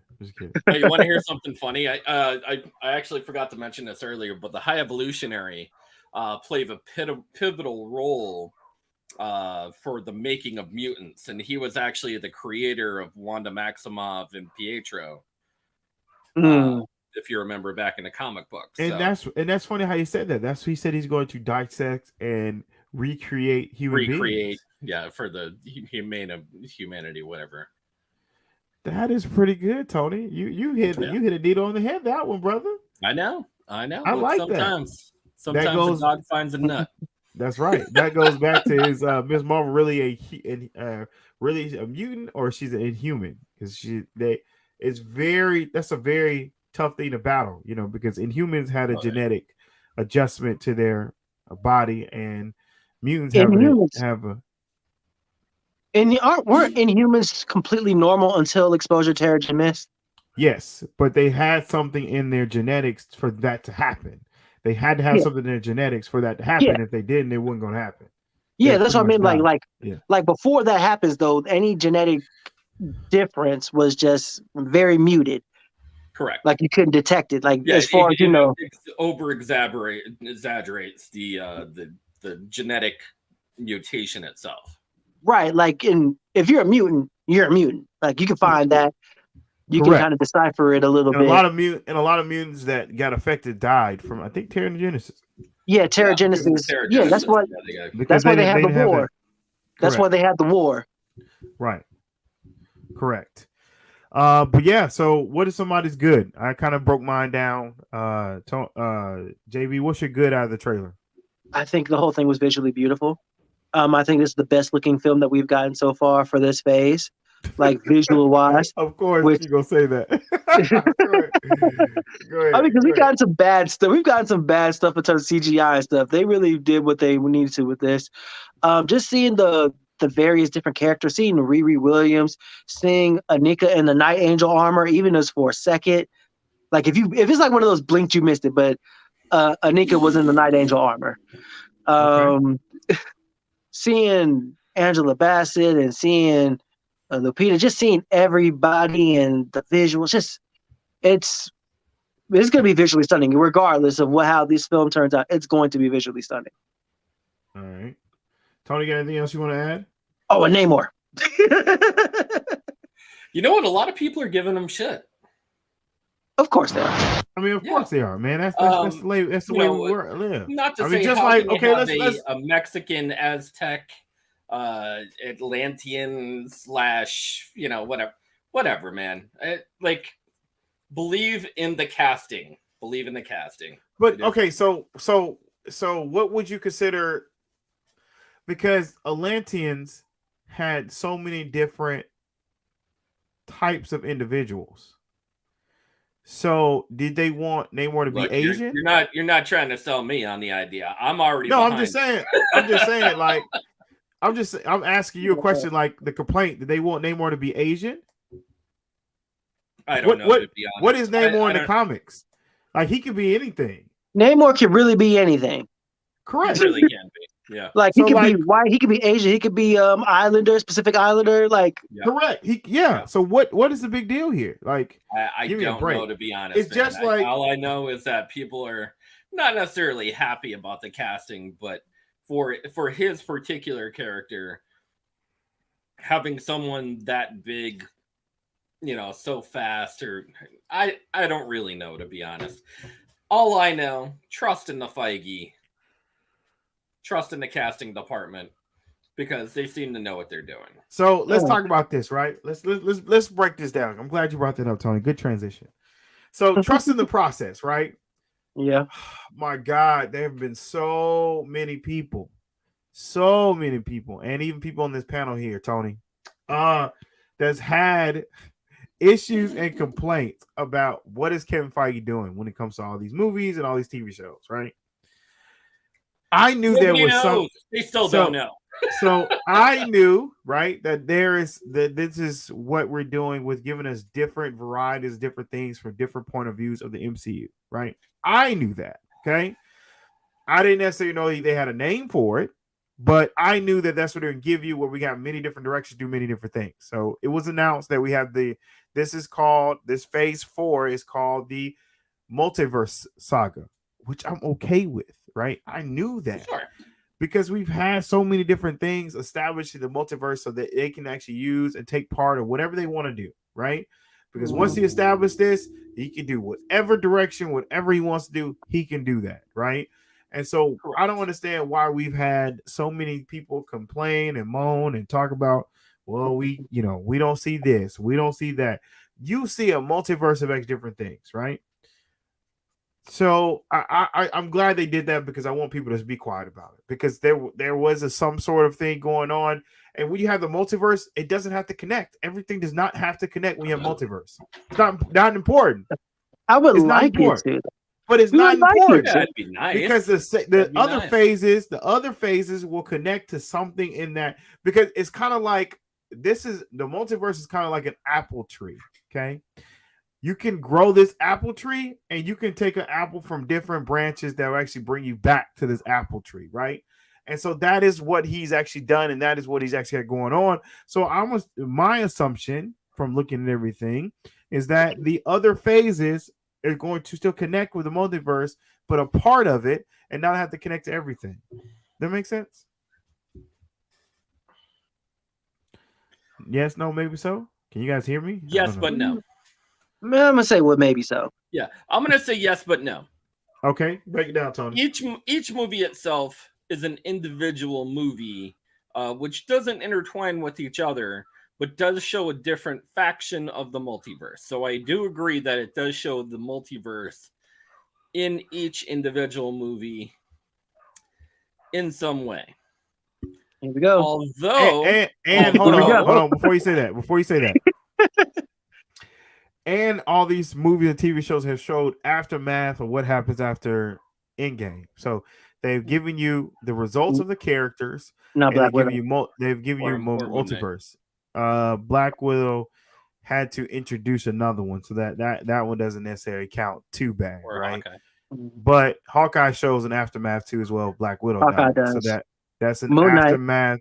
Hey, you want to hear something funny? I actually forgot to mention this earlier, but the High Evolutionary played a pivotal role for the making of mutants, and he was actually the creator of Wanda Maximoff and Pietro. If you remember back in the comic books.
And that's funny how you said that. That's what he said. He's going to dissect and recreate human beings.
Yeah, for the humanity, whatever.
That is pretty good, Tony. You hit a needle on the head, that one, brother.
I know.
I like
sometimes
that.
Sometimes a dog finds a nut.
That's right. That goes back to his Ms. Marvel really a mutant, or she's an inhuman, because that's a very tough thing to battle, because Inhumans had a genetic adjustment to their body, and mutants have a.
And weren't Inhumans completely normal until exposure to Terrigen Mist?
Yes, but they had something in their genetics for that to happen. They had to have something in their genetics for that to happen. Yeah. If they didn't, it wasn't going to happen.
Yeah, that's what I mean. Like before that happens, though, any genetic difference was just very muted.
Correct.
Like you couldn't detect it. Like as far as you know,
exaggerates the genetic mutation itself.
Right. Like if you're a mutant, you're a mutant. Like you can find that. You
Correct.
Can kind of decipher it a little bit.
A lot of mutants that got affected died from, I think, Terrigenesis.
Yeah, Terrigenesis. Yeah, that's why they had the war. That's why they had the war.
Right. Correct. But yeah, so what is somebody's good? I kind of broke mine down. JB, what's your good out of the trailer?
I think the whole thing was visually beautiful. I think this is the best looking film that we've gotten so far for this phase, like visual wise.
Of course,
Which
you're gonna say that. Go ahead.
I mean, because
go
we've
ahead.
gotten some bad stuff. We've gotten some bad stuff in terms of CGI and stuff. They really did what they needed to with this. Just seeing the various different characters, seeing Riri Williams, seeing Anika in the Night Angel armor, even just for a second. Like if it's like one of those blinked, you missed it, but Anika was in the Night Angel armor. Seeing Angela Bassett and seeing Lupita, just seeing everybody and the visuals, it's going to be visually stunning, regardless of how this film turns out. It's going to be visually stunning.
All right, Tony, got anything else you want to add?
Oh, and Namor.
You know what? A lot of people are giving him shit.
Of course they are.
I mean, of course they are, man. That's the way we live.
Not to
I
say
mean, just
how
like
can you
okay,
have
let's
a Mexican Aztec, Atlantean / whatever, man. Believe in the casting. Believe in the casting.
But okay, so what would you consider? Because Atlanteans had so many different types of individuals. So did they want Namor to be Asian?
You're not trying to sell me on the idea. I'm already.
No,
behind.
I'm just saying. Like, I'm asking you a question. Like the complaint: did they want Namor to be Asian?
I don't know. To be honest.
What is Namor in the comics? Like he could be anything.
Namor can really be anything.
Correct.
He really can be. Yeah.
Like he could be white, he could be Asian, he could be Pacific Islander. Like
correct. Yeah. So what is the big deal here? Like
I don't know, to be honest.
It's just like
all I know is that people are not necessarily happy about the casting, but for his particular character, having someone that big, so fast, or I don't really know, to be honest. All I know, trust in the Feige. Trust in the casting department because they seem to know what they're doing.
So let's talk about this, right? Let's break this down. I'm glad you brought that up, Tony. Good transition. So trust in the process, right?
Yeah.
My God, there have been so many people, and even people on this panel here, Tony, that's had issues and complaints about what is Kevin Feige doing when it comes to all these movies and all these TV shows, right? I knew there was some.
They still don't know.
So I knew, right, that this is what we're doing with giving us different varieties, different things from different point of views of the MCU, right? I knew that. Okay, I didn't necessarily know they had a name for it, but I knew that that's what they're going to give you, where we got many different directions, do many different things. So it was announced that we have this phase 4 is called the Multiverse Saga, which I'm okay with, right? I knew that because we've had so many different things established in the multiverse so that they can actually use and take part of whatever they want to do, right? Because once he established this, he can do whatever direction, whatever he wants to do, he can do that, right? And so I don't understand why we've had so many people complain and moan and talk about, well, we don't see this, we don't see that. You see a multiverse of X different things, right? So I'm glad they did that because I want people to be quiet about it, because there was some sort of thing going on. And when you have the multiverse, it doesn't have to connect. Everything does not have to connect when you have multiverse. It's not important.
I would like it to,
but it's not important.
Yeah, it'd be nice.
Because the other phases will connect to something in that, because it's kind of like the multiverse is kind of like an apple tree. Okay. You can grow this apple tree and you can take an apple from different branches that will actually bring you back to this apple tree, right? And so that is what he's actually done, and that is what he's actually got going on. So my assumption from looking at everything is that the other phases are going to still connect with the multiverse, but a part of it, and not have to connect to everything. That makes sense? Yes, no, maybe so. Can you guys hear me?
Yes, but no.
I'm gonna say maybe so.
Yeah, I'm gonna say yes, but no.
Okay, break it down, Tony.
Each movie itself is an individual movie, which doesn't intertwine with each other, but does show a different faction of the multiverse. So I do agree that it does show the multiverse in each individual movie. in some way.
Here we go.
Although,
and hold on, before you say that, and all these movies and TV shows have showed aftermath of what happens after Endgame. So they've given you the results of the characters.
Not Black Widow.
They've given you
Or
multiverse. Black Widow had to introduce another one, so that one doesn't necessarily count too bad,
or
right?
Hawkeye.
But Hawkeye shows an aftermath too as well. Black Widow
Hawkeye
does.
does.
So that's an
Moon Knight.
aftermath.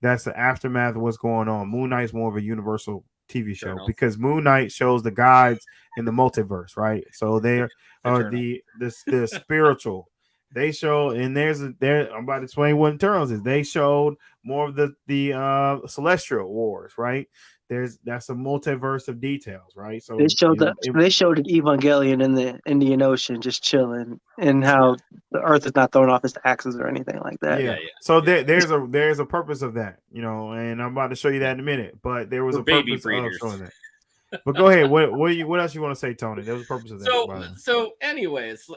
That's the aftermath of what's going on. Moon Knight's more of a universal TV show because Moon Knight shows the gods in the multiverse, right? So they are the spiritual. They show, and I'm about to explain what Eternals is. They showed more of the celestial wars, right? That's a multiverse of details, right? So
they showed an Evangelion in the Indian Ocean just chilling, and how the Earth is not thrown off its axis or anything like that.
Yeah. So there's a purpose of that, and I'm about to show you that in a minute. But there was a purpose of showing that. But go ahead. What else you want to say, Tony? There was a purpose of that.
So anyways,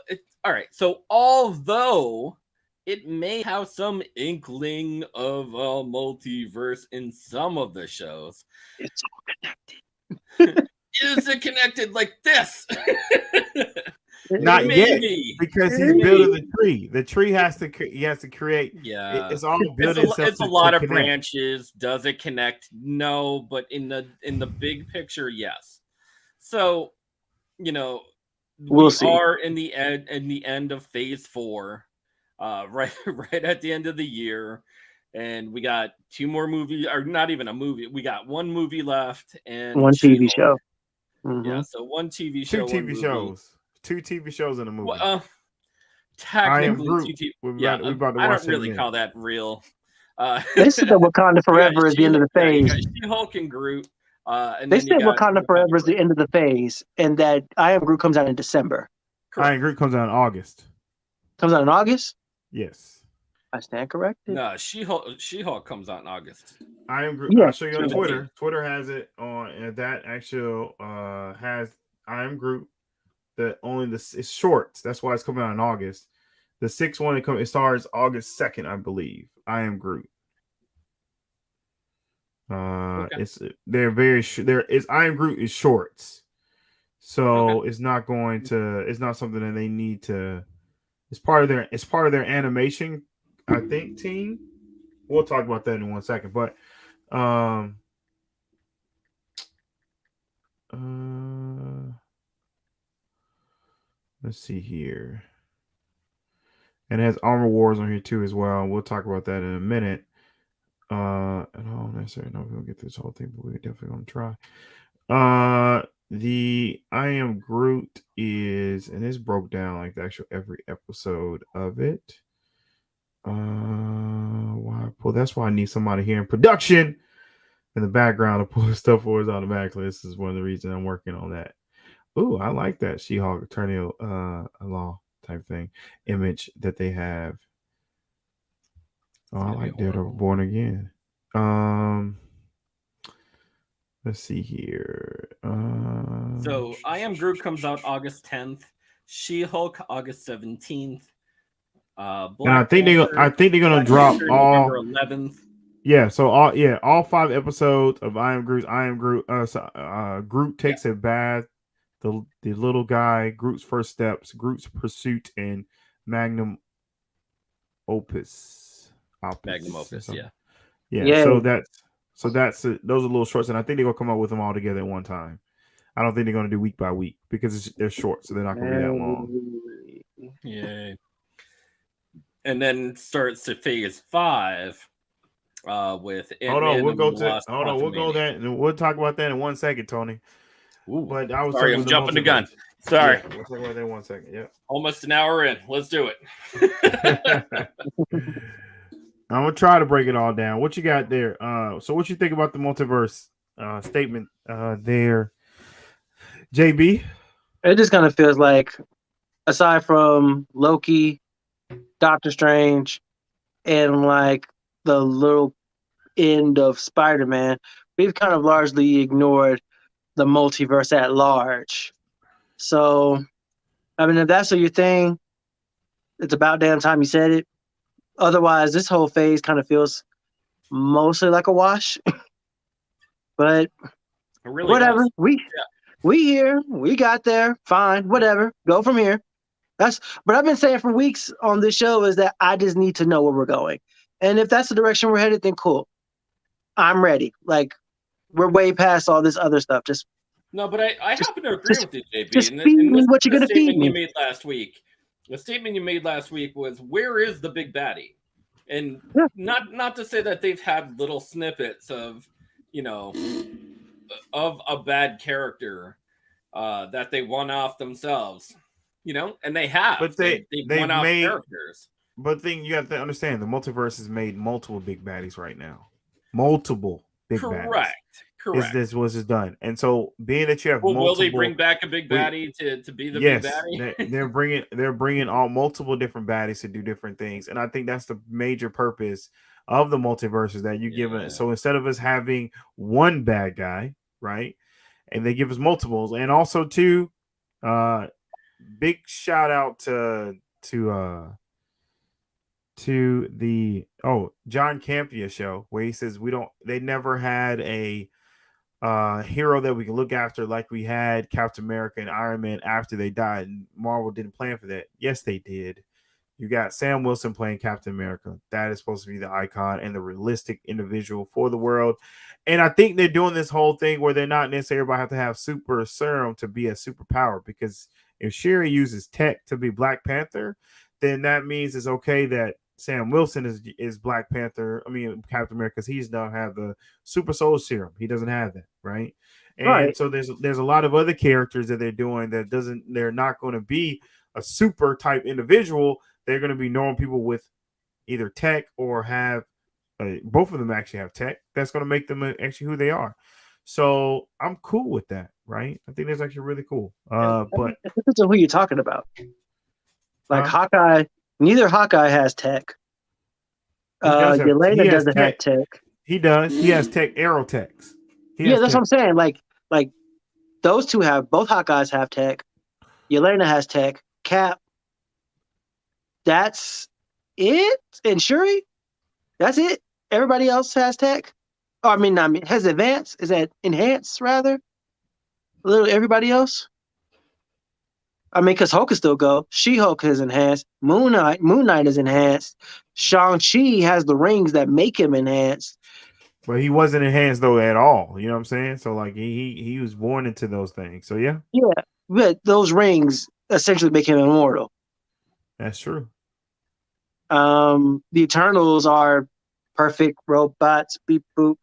all right. So although it may have some inkling of a multiverse in some of the shows,
it's all connected.
Is it connected like this?
Not yet, because he's building the tree. The tree has to create.
Yeah,
it's all building.
It's a lot of branches. Does it connect? No, but in the big picture, yes. So,
we'll see.
Are in the end of phase 4, right at the end of the year, and we got 2 more movies, or not even a movie. We got 1 movie left and
1 TV show. Mm-hmm.
Yeah, so 1 TV show,
2 TV shows. 2 TV shows in a movie.
Technically, 2 TV. I don't really call that real.
They said that Wakanda Forever is the end of the phase.
She-Hulk and Groot. And
they said Wakanda Forever is the end of the phase, and that I Am Groot comes out in December.
I Am Groot comes out in August.
Comes out in August?
Yes.
I stand corrected.
No, She-Hulk comes out in August.
I Am Groot. Yeah. I'll show you on Twitter. Twitter has it on, and that actually has I Am Groot. It's shorts. That's why it's coming out in August. The 6th one it starts August 2nd, I believe. I Am Groot.
Okay.
I Am Groot is shorts, so it's not something that they need to. It's part of their animation, I think, team. We'll talk about that in 1 second, but let's see here. And it has Armor Wars on here too as well. We'll talk about that in a minute. I don't necessarily know if we'll get this whole thing, but we're definitely gonna try. The I Am Groot is, and it's broke down like the actual every episode of it. That's why I need somebody here in production in the background to pull stuff for us automatically. This is one of the reasons I'm working on that. Ooh, I like that She-Hulk attorney law type thing image that they have. Oh, I like Daredevil Born Again. Let's see here.
So I Am Groot comes out August 10th. She-Hulk August 17th.
And I think they're gonna drop all
November 11th.
Yeah, so all 5 episodes of I Am Groot. Groot takes a bath. The little guy, Groot's first steps, Groot's pursuit, and Magnum Opus.
Magnum Opus, yeah.
So that's those are little shorts, and I think they're gonna come up with them all together at one time. I don't think they're gonna do week by week because they're short, so they're not gonna be that long.
Yeah. And then starts to phase 5 with
we'll go there and we'll talk about that in 1 second, Tony.
Ooh,
I'm
jumping the gun. Sorry.
Yeah, we'll talk about that in 1 second. Yeah.
Almost an hour in. Let's do it.
I'm gonna try to break it all down. What you got there? So what you think about the multiverse statement there, JB?
It just kind of feels like, aside from Loki, Doctor Strange, and like the little end of Spider-Man, we've kind of largely ignored the multiverse at large. So, I mean, if that's your thing, it's about damn time you said it. Otherwise, this whole phase kind of feels mostly like a wash. But
It really
whatever.
does.
We here. We got there. Fine. Whatever. Go from here. But I've been saying for weeks on this show is that I just need to know where we're going. And if that's the direction we're headed, then cool. I'm ready. Like, we're way past all this other stuff. Just
No, but I happen to agree with you, JP.
just
And
feed me
this
what you're
is
gonna
the
feed
statement
me.
you made last week. The statement you made last week was, "Where is the big baddie?" And not to say that they've had little snippets of, of a bad character that they won off themselves, and they have.
But
they've won off characters.
But thing you have to understand, the multiverse has made multiple big baddies right now. Multiple big baddies.
Correct.
This was done, and so being that you have
Well,
multiple,
will they bring back a big baddie to be the big baddie?
they're bringing all multiple different baddies to do different things, and I think that's the major purpose of the multiverse is that you give it. So instead of us having one bad guy, right, and they give us multiples, and also too, big shout out to the John Campea show where he says they never had a hero that we can look after like we had Captain America and Iron Man after they died, and Marvel didn't plan for that. Yes, they did. You got Sam Wilson playing Captain America. That is supposed to be the icon and the realistic individual for the world. And I think they're doing this whole thing where they're not necessarily about to have to have super serum to be a superpower, because if Shuri uses tech to be Black Panther, then that means it's okay that Sam Wilson is Black Panther. I mean, Captain America, because he's don't have the super soul serum. He doesn't have that, right? And so there's a lot of other characters that they're doing that they're not going to be a super type individual. They're going to be normal people with either tech or have both of them actually have tech. That's going to make them actually who they are. So I'm cool with that, right? I think that's actually really cool. But
it depends on who you're talking about. Like Hawkeye. Neither Hawkeye has tech. Yelena doesn't have tech.
He does. He has tech, arrow techs.
That's what I'm saying. Like those two both Hawkeyes have tech. Yelena has tech. Cap. That's it. And Shuri. That's it. Everybody else has tech. I mean, has advance. Is that enhance rather? Everybody else. I mean, because Hulk can still go. She-Hulk is enhanced. Moon Knight is enhanced. Shang-Chi has the rings that make him enhanced.
But he wasn't enhanced though at all. You know what I'm saying? So like he was born into those things. So yeah.
Yeah, but those rings essentially make him immortal.
That's true.
The Eternals are perfect robots. Beep boop.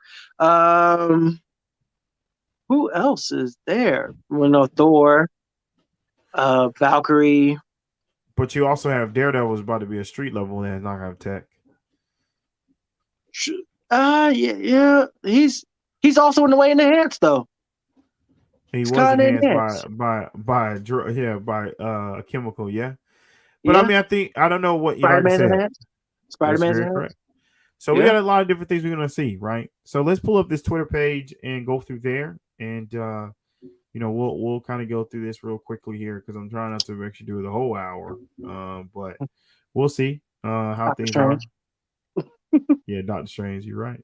Who else is there? Well, no, Thor. Valkyrie.
But you also have Daredevil's about to be a street level and not have tech.
Yeah. He's also in the way enhanced though.
He was enhanced by a chemical, yeah. But I mean, I don't know what
Spider-Man enhanced. Spider-Man's enhanced.
So we got a lot of different things we're gonna see, right? So let's pull up this Twitter page and go through there, and we'll kind of go through this real quickly here because I'm trying not to actually do the whole hour. But we'll see how things are. Yeah, Dr. Strange, you're right.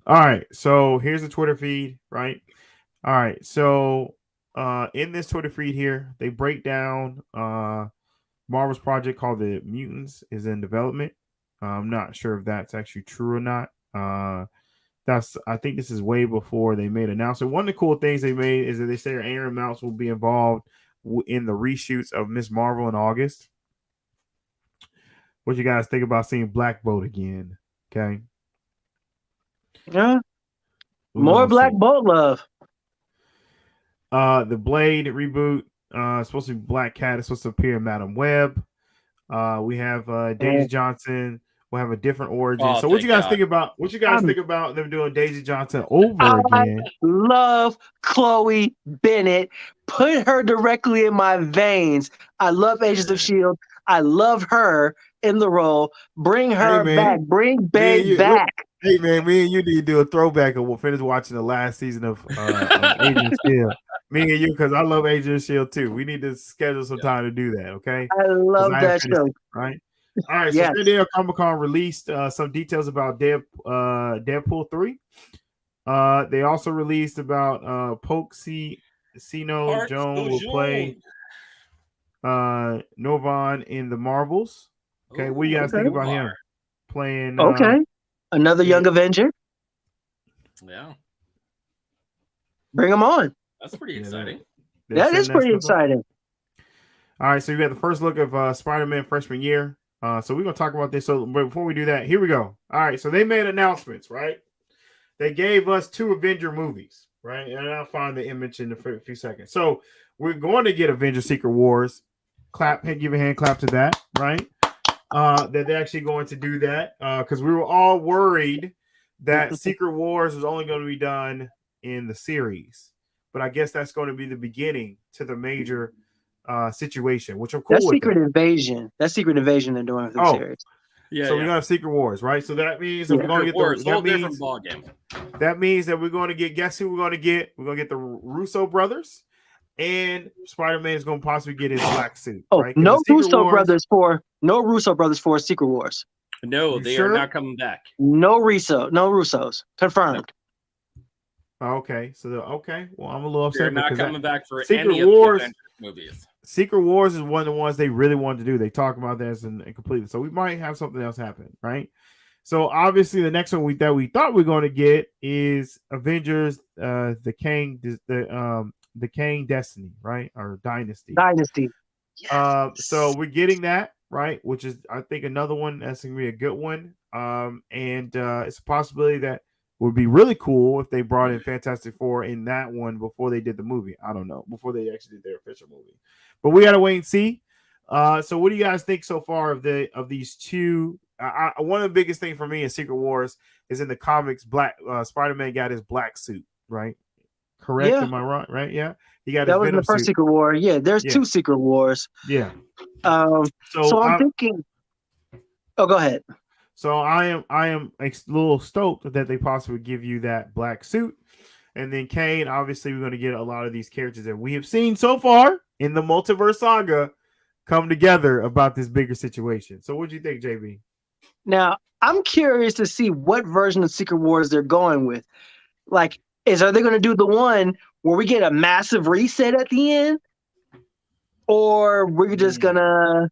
All right, so here's the Twitter feed, right? All right, so in this Twitter feed here, they break down Marvel's project called The Mutants is in development. I'm not sure if that's actually true or not. I think this is way before they made an announcement. One of the cool things they made is that they say Aaron Mounts will be involved in the reshoots of Ms. Marvel in August. What you guys think about seeing Black Bolt again? Okay.
Yeah. More Black Bolt love.
The Blade reboot. Supposed to be Black Cat. It's supposed to appear in Madam Web. We have Daisy Johnson. We'll have a different origin. So what you guys think about? What you guys think about them doing Daisy Johnson over again?
I love Chloe Bennett. Put her directly in my veins. I love Agents of S.H.I.E.L.D. I love her in the role. Bring her back. Bring Babe back.
Hey man, me and you need to do a throwback, and we'll finish watching the last season of Agents of S.H.I.E.L.D. Me and you, because I love Agents of S.H.I.E.L.D. too. We need to schedule some time to do that. Okay.
I love that show.
Right. All right, so
Yes.
San Diego Comic-Con released some details about Deadpool 3. They also released about Sino Jones will play Novan in the Marvels. Okay, what do you guys think about him playing?
Okay, another young Avenger.
Yeah,
bring him on.
That's pretty exciting.
That is pretty exciting.
All right, so you got the first look of Spider-Man freshman year. So we're gonna talk about this. So before we do that, here we go. All right, so they made announcements, right? They gave us 2 Avenger movies, right? And I'll find the image in a few seconds. So we're going to get Avenger Secret Wars. Give a hand clap to that, right? That they're actually going to do that because we were all worried that Secret Wars was only going to be done in the series. But I guess that's going to be the beginning to the major situation, which I'm cool
That's
with.
Secret Invasion. That's Secret Invasion they're doing for the series.
Yeah, so we're gonna have Secret Wars, right? So that means that we're gonna get
different ball game.
That means that we're going to get. Guess who we're going to get? We're going to get the Russo brothers, and Spider-Man is going to possibly get his black suit.
Oh,
right?
no Russo brothers for Secret Wars.
No, they are not coming back.
No Russos confirmed.
Okay, so well, I'm a little upset.
They're not coming back for
Secret
any
Wars
of the Avengers movies.
Secret Wars is one of the ones they really wanted to do. They talked about this and completely. So we might have something else happen, right? So obviously the next one we thought we were going to get is Avengers, the Kang Destiny, right? Or Dynasty.
Yes.
So we're getting that, right? Which is I think another one that's gonna be a good one. And it's a possibility that would be really cool if they brought in Fantastic Four in that one before they did the movie. I don't know, before they actually did their official movie. But we gotta wait and see. So what do you guys think so far of these 2? One of the biggest things for me in Secret Wars is in the comics, Spider-Man got his black suit, right? Correct?
Yeah.
Am I right? Right? Yeah. He got
that
his
was
Venom
the first
suit.
Secret War. Yeah, there's 2 Secret Wars.
Yeah.
So I'm thinking. Oh, go ahead.
So I am a little stoked that they possibly give you that black suit. And then Kane, obviously, we're going to get a lot of these characters that we have seen so far in the multiverse saga come together about this bigger situation. So what do you think, JB?
Now, I'm curious to see what version of Secret Wars they're going with. Like, are they going to do the one where we get a massive reset at the end? Or we're just going to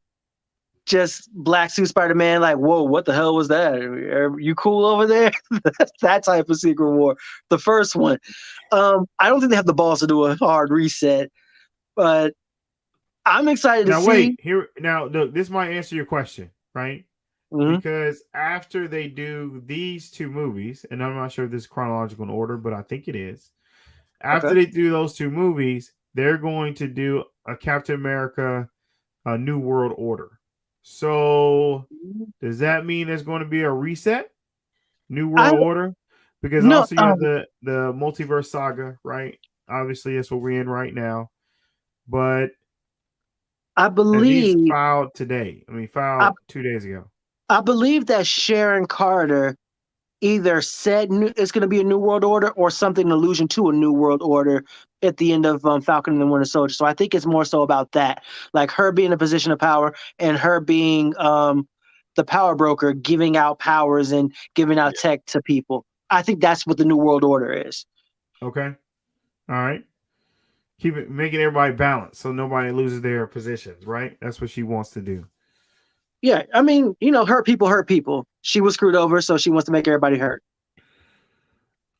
black suit Spider-Man, like, whoa, what the hell was that? Are you cool over there? That type of Secret War. The first one. I don't think they have the balls to do a hard reset, but I'm excited to see.
Wait, here now. This might answer your question, right? Mm-hmm. Because after they do these 2 movies, and I'm not sure if this is chronological in order, but I think it is. After they do those 2 movies, they're going to do a Captain America, a New World Order. So does that mean there's going to be a reset, New World Order? Because also you have the multiverse saga, right? Obviously, that's what we're in right now. But
I believe
filed today. Filed 2 days ago.
I believe that Sharon Carter either said it's going to be a New World Order or something in allusion to a New World Order at the end of Falcon and the Winter Soldier. So I think it's more so about that, like her being in a position of power and her being the power broker, giving out powers and giving out tech to people. I think that's what the New World Order is. Okay.
All right. Making everybody balanced so nobody loses their positions, right? That's what she wants to do.
Yeah, I mean, hurt people. She was screwed over, so she wants to make everybody hurt.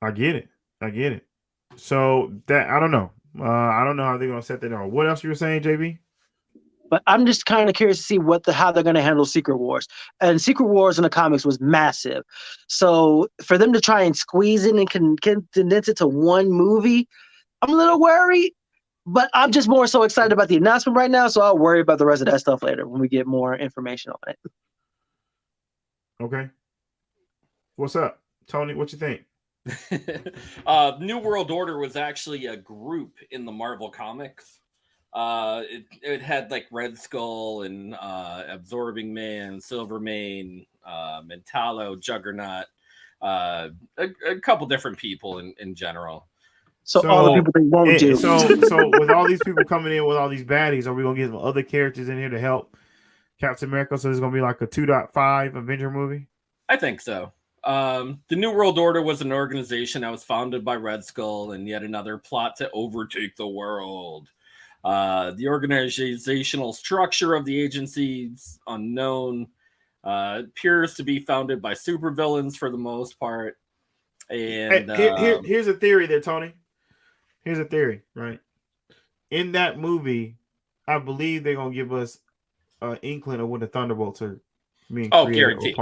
I get it. So that I don't know. I don't know how they're gonna set that on. What else you were saying, JB?
But I'm just kind of curious to see how they're gonna handle Secret Wars. And Secret Wars in the comics was massive. So for them to try and squeeze it and condense it to one movie, I'm a little worried. But I'm just more so excited about the announcement right now, so I'll worry about the rest of that stuff later when we get more information on it.
Okay. What's up, Tony? What you think?
New World Order was actually a group in the Marvel Comics. It had like Red Skull and Absorbing Man, Silvermane, Mentalo, Juggernaut, a couple different people in general.
So all the people they won't do.
So with all these people coming in with all these baddies, are we gonna get some other characters in here to help Captain America, so it's gonna be like a 2.5 Avenger movie.
I think so. The New World Order was an organization that was founded by Red Skull and yet another plot to overtake the world. The organizational structure of the agency is unknown. Appears to be founded by supervillains for the most part. And
here's a theory there, Tony. Here's a theory, right? In that movie, I believe they're gonna give us an inkling of when the Thunderbolts are being created.
Guaranteed.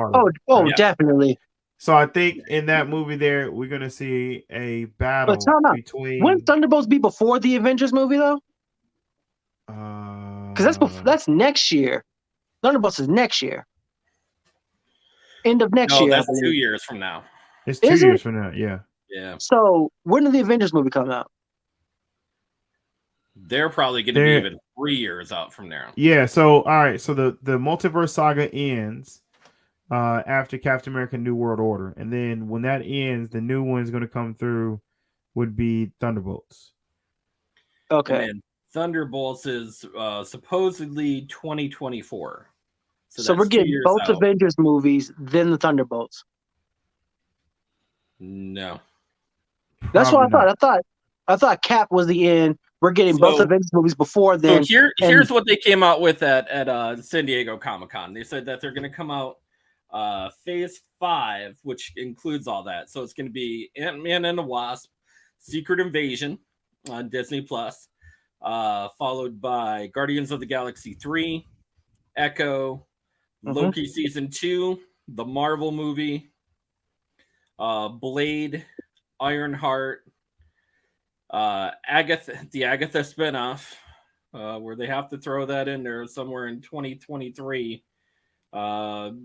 Yeah. Definitely.
So I think in that movie there, we're gonna see a battle between.
Wouldn't Thunderbolts be before the Avengers movie though? Because that's next year. Thunderbolts is next year. End of next year.
That's 2 years from now.
It's 2 years from now. Yeah.
Yeah.
So when did the Avengers movie come out?
They're probably going to be even 3 years out from now.
Yeah. So all right. So the multiverse saga ends after Captain America: New World Order, and then when that ends, the new one's going to come through would be Thunderbolts.
Okay.
And Thunderbolts is supposedly 2024.
So we're getting both Avengers movies, then the Thunderbolts.
No.
That's what I thought. I thought Cap was the end. We're getting both Avengers movies before then.
So here's what they came out with at San Diego Comic-Con. They said that they're going to come out Phase 5, which includes all that. So it's going to be Ant-Man and the Wasp, Secret Invasion on Disney Plus, followed by Guardians of the Galaxy 3, Echo, Loki Season 2, the Marvel movie, Blade, Ironheart, the Agatha spinoff, where they have to throw that in there somewhere in 2023,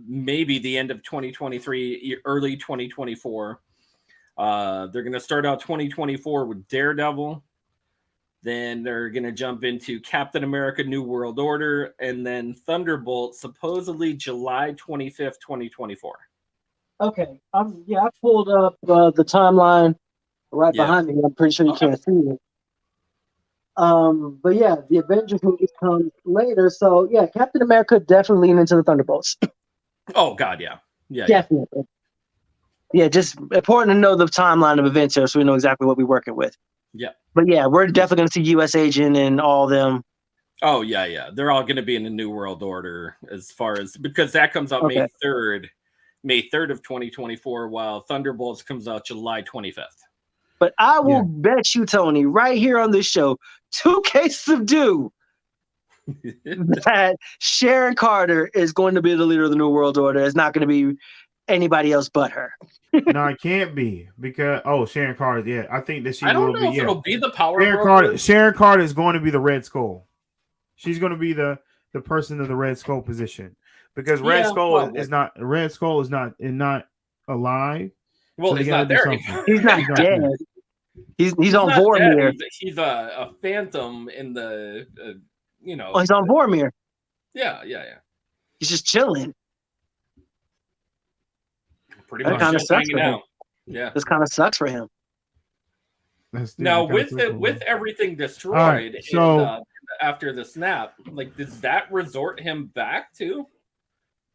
maybe the end of 2023, early 2024. They're going to start out 2024 with Daredevil. Then they're going to jump into Captain America: New World Order, and then Thunderbolt, supposedly July 25th, 2024.
Okay. I pulled up the timeline right behind me. I'm pretty sure you can't see it. But yeah, the Avengers movie comes later. So yeah, Captain America definitely lean into the Thunderbolts.
Oh God, yeah. Yeah.
Definitely. Yeah, just important to know the timeline of events here so we know exactly what we're working with.
Yeah.
But yeah, we're definitely going to see U.S. Agent and all them.
Oh, yeah. They're all going to be in the New World Order because that comes out May 3rd of 2024, while Thunderbolts comes out July 25th.
But I will bet you, Tony, right here on this show, 2 cases of dew, that Sharon Carter is going to be the leader of the New World Order. It's not going to be anybody else but her.
No, it can't be because Sharon Carter. Yeah, I think that she will be.
I don't know if it'll be the power.
Sharon Carter is going to be the Red Skull. She's going to be the person of the Red Skull position because Red Skull is not alive.
Well, he's not there anymore.
He's not dead. He's on Vormir.
He's a phantom in the he's
on Vormir.
Yeah.
He's just chilling.
Pretty much just hanging out. Yeah,
this kind of sucks for him.
Now with everything destroyed, after the snap, like does that resort him back to?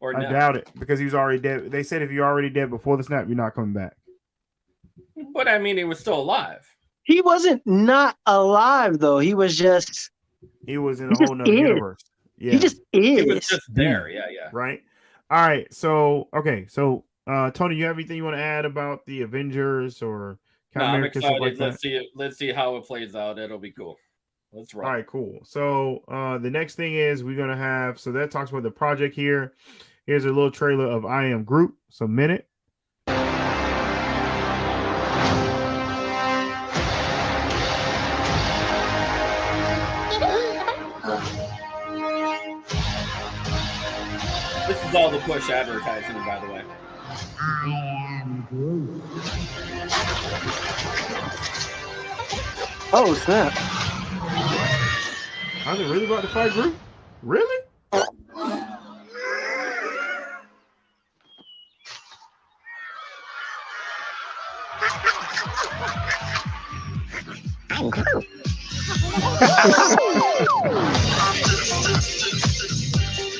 Or
I doubt it because he was already dead. They said if you're already dead before the snap, you're not coming back.
But I mean, he was still alive.
He wasn't not alive though. He was in a
whole nother universe. Yeah,
he just is.
He was just there. Yeah.
Right. All right. So Tony, you have anything you want to add about the Avengers or Captain America?
I'm excited.
Like
let's see how it plays out. It'll be cool. Let's roll.
All right, cool. So the next thing is we're gonna have. So that talks about the project here. Here's a little trailer of I Am Groot. So minute.
This is all the push advertising, by the way.
I am Groot.
Oh, snap.
Are they really about to fight Groot? Really?
I'm Groot.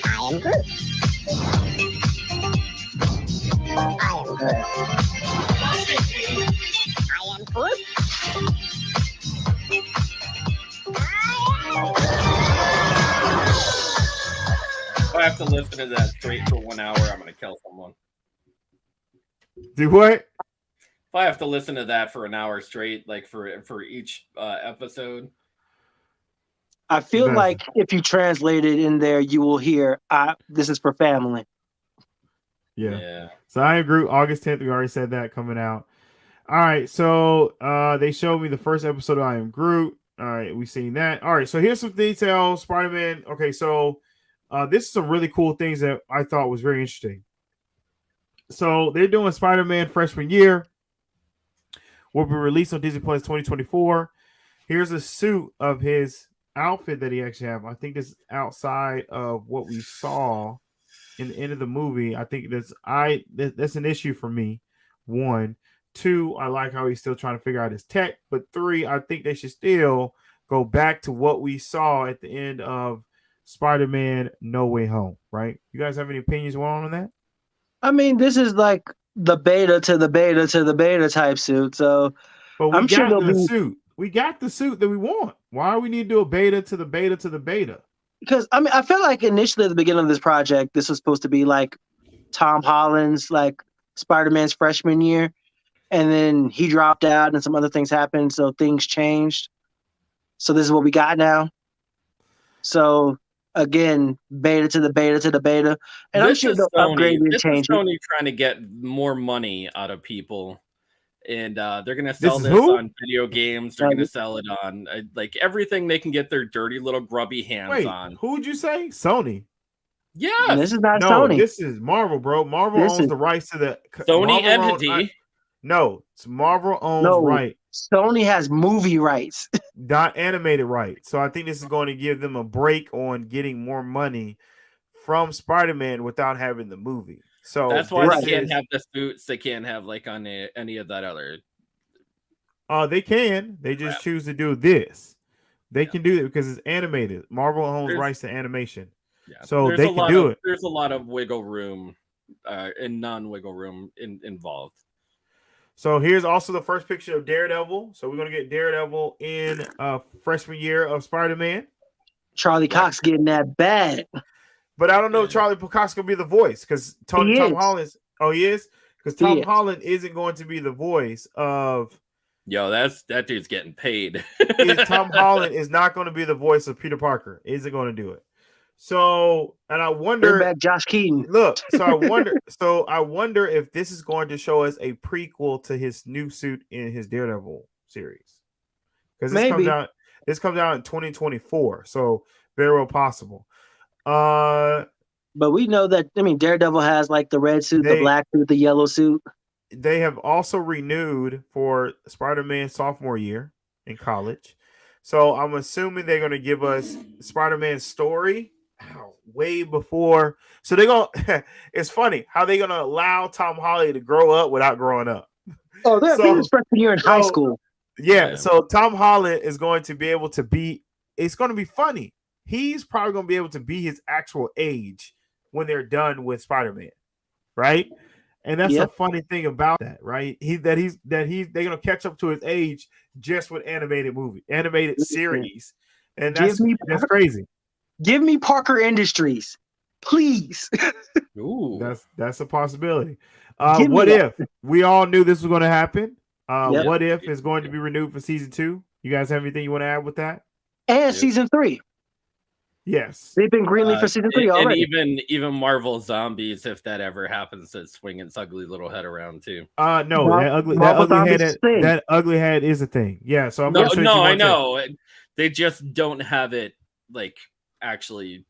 I am
Groot. I am Groot. I am Groot.
If I have to listen to that straight for 1 hour, I'm gonna kill someone.
Do what?
If I have to listen to that for an hour straight, like for each episode,
I feel
That's-
like if you translate it in there, you will hear, "This is for family."
Yeah. So I am Groot, August 10th. We already said that coming out. All right. So they showed me the first episode of I Am Groot. All right, we seen that. All right. So here's some details. Spider-Man. Okay. So this is some really cool things that I thought was very interesting. So they're doing Spider-Man freshman year. Will be released on Disney Plus 2024. Here's a suit of his outfit that he actually have. I think this is outside of what we saw in the end of the movie. I think that's an issue for me. 1, 2, I like how he's still trying to figure out his tech. But 3, I think they should still go back to what we saw at the end of Spider-Man No Way Home. Right? You guys have any opinions on that?
I mean, this is like the beta to the beta to the beta type suit. So,
but we
I'm
got
sure there'll
the
be
suit. We got the suit that we want. Why do we need to do a beta to the beta to the beta?
Because I mean, I feel like initially at the beginning of this project, this was supposed to be like Tom Holland's like Spider-Man's freshman year, and then he dropped out, and some other things happened, so things changed. So this is what we got now. So again, beta to the beta to the beta, and I'm sure they'll upgrade and change it.
Sony trying to get more money out of people, and they're going to sell
This is
this
who?
on video games. They're going to sell it on like everything they can get their dirty little grubby hands
Wait,
on.
who would you say? Sony.
Yes.
This is not
No,
Sony.
this is Marvel, bro. Marvel
This
owns
is-
the rights to the
Sony
Marvel
entity.
no, it's Marvel owns
No.
right,
Sony has movie rights.
not animated right. So I think this is going to give them a break on getting more money from Spider-Man without having the movie. So
That's why
this
they can't
is-
have the suits. They can't have like on any of that other.
They can. They just choose to do this. They can do it because it's animated. Marvel owns
There's-
rights to animation.
Yeah.
So
There's
they
a
can
lot
do
of-
it.
There's a lot of wiggle room, and non-wiggle room involved.
So here's also the first picture of Daredevil. So we're gonna get Daredevil in freshman year of Spider-Man.
Charlie Cox getting that bag.
But I don't know if Charlie Cox gonna be the voice because Tom
He is.
Holland's. Oh, he is because
He
Tom
is.
Holland isn't going to be the voice of.
Yo, that dude's getting paid.
Tom Holland is not going to be the voice of Peter Parker. Isn't going to do it. So, and I
Bring
wonder.
back Josh Keaton.
Look, so I wonder. So I wonder if this is going to show us a prequel to his new suit in his Daredevil series. Because this
Maybe.
comes out in 2024. So very well possible.
But we know that, I mean, Daredevil has like the red suit, the
They-
black suit, the yellow suit.
They have also renewed for Spider-Man sophomore year in college. So I'm assuming they're going to give us Spider-Man's story way before. So they're going to, it's funny how they're going to allow Tom Holland to grow up without growing up.
Oh, they're
So-
his freshman year in high school.
Yeah. So Tom Holland is going to be able to be, it's going to be funny. He's probably going to be able to be his actual age when they're done with Spider-Man. Right. And that's
Yep.
a funny thing about that, right? They're gonna catch up to his age just with animated series, and that's crazy.
Give me Parker Industries, please.
Ooh,
That's a possibility.
Give me
What
that.
if we all knew this was going to happen?
Yep.
What if is going to be renewed for season 2? You guys have anything you want to add with that?
And season 3.
Yes,
They've been greenlit for season 3 already.
And even Marvel Zombies, if that ever happens, to swing its ugly little head around too.
No,
Marvel
that ugly
Zombies
head,
thing.
that ugly head is a thing. Yeah, so I'm
No,
gonna
no, I know. They just don't have it like actually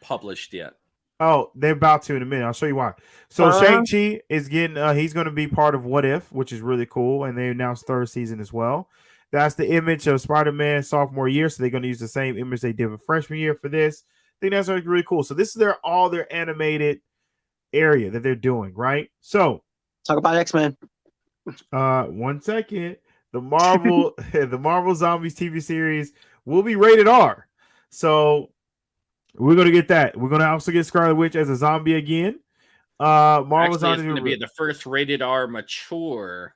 published yet.
Oh, they're about to in a minute. I'll show you why. So Shang-Chi is getting he's going to be part of What If, which is really cool, and they announced 3rd season as well. That's the image of Spider-Man sophomore year, so they're going to use the same image they did with freshman year for this. I think that's really cool. So this is all their animated area that they're doing, right? So
talk about X-Men.
1 second. The Marvel Zombies TV series will be rated R. So We're gonna get that. We're gonna also get Scarlet Witch as a zombie again. Marvel's
Actually, it's going to be the first rated R mature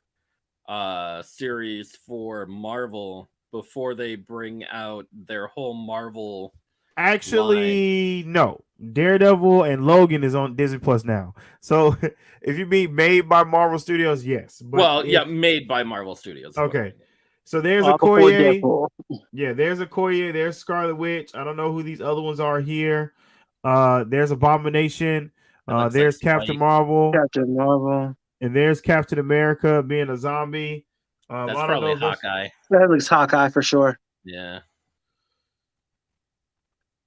series for Marvel before they bring out their whole Marvel.
Actually, no. Daredevil and Logan is on Disney Plus now. So if you mean made by Marvel Studios, yes. But
made by Marvel Studios.
Okay. So there's
before
Okoye.
Deadpool.
Yeah, there's Okoye. There's Scarlet Witch. I don't know who these other ones are here. There's Abomination. There's Captain Marvel.
Captain Marvel.
And there's Captain America being a zombie.
That's probably Hawkeye.
That looks Hawkeye for sure.
Yeah.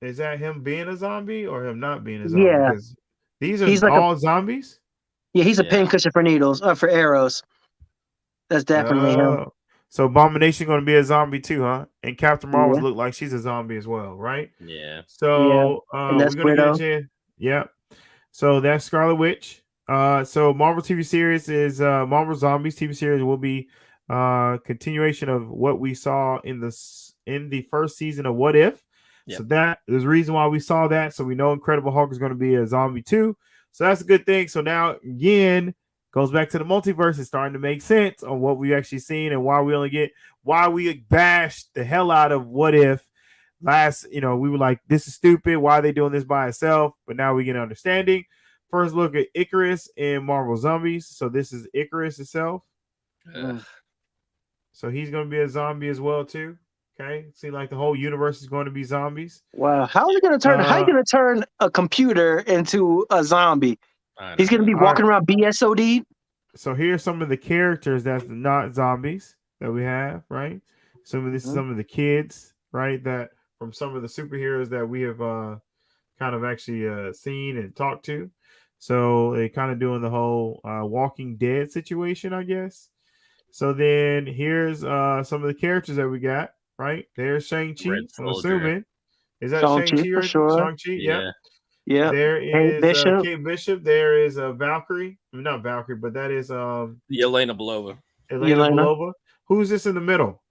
Is that him being a zombie or him not being a zombie?
Yeah.
Because these are all zombies?
Yeah, he's a pincushion for needles, for arrows. That's definitely him.
So Abomination going to be a zombie too, huh? And Captain Marvel look like she's a zombie as well, right?
Yeah.
So
and that's
we're going to get a chance. Yeah. So that's Scarlet Witch. So Marvel TV series is Marvel Zombies TV series will be continuation of what we saw in the first season of What If. Yep. So that is the reason why we saw that. So we know Incredible Hulk is going to be a zombie too. So that's a good thing. So now again, goes back to the multiverse. It's starting to make sense on what we actually seen and why we bashed the hell out of What If. We were like, this is stupid. Why are they doing this by itself? But now we get an understanding. First look at Icarus in Marvel Zombies. So this is Icarus itself. So he's going to be a zombie as well too. Okay, seems like the whole universe is going to be zombies.
Wow, how are you going to turn? How are you going to turn a computer into a zombie? He's going to be walking around BSOD.
So here's some of the characters that's not zombies that we have, right? Some of the kids, right? That from some of the superheroes that we have kind of actually seen and talked to. So they kind of doing the whole Walking Dead situation, I guess. So then here's some of the characters that we got. Right there's Shang-Chi. I'm assuming is that Shang-Chi
for sure.
Shang-Chi,
yeah.
There is Kate Bishop. There is Valkyrie. Not Valkyrie, but that is
Yelena Belova.
Yelena Belova. Who's this in the middle?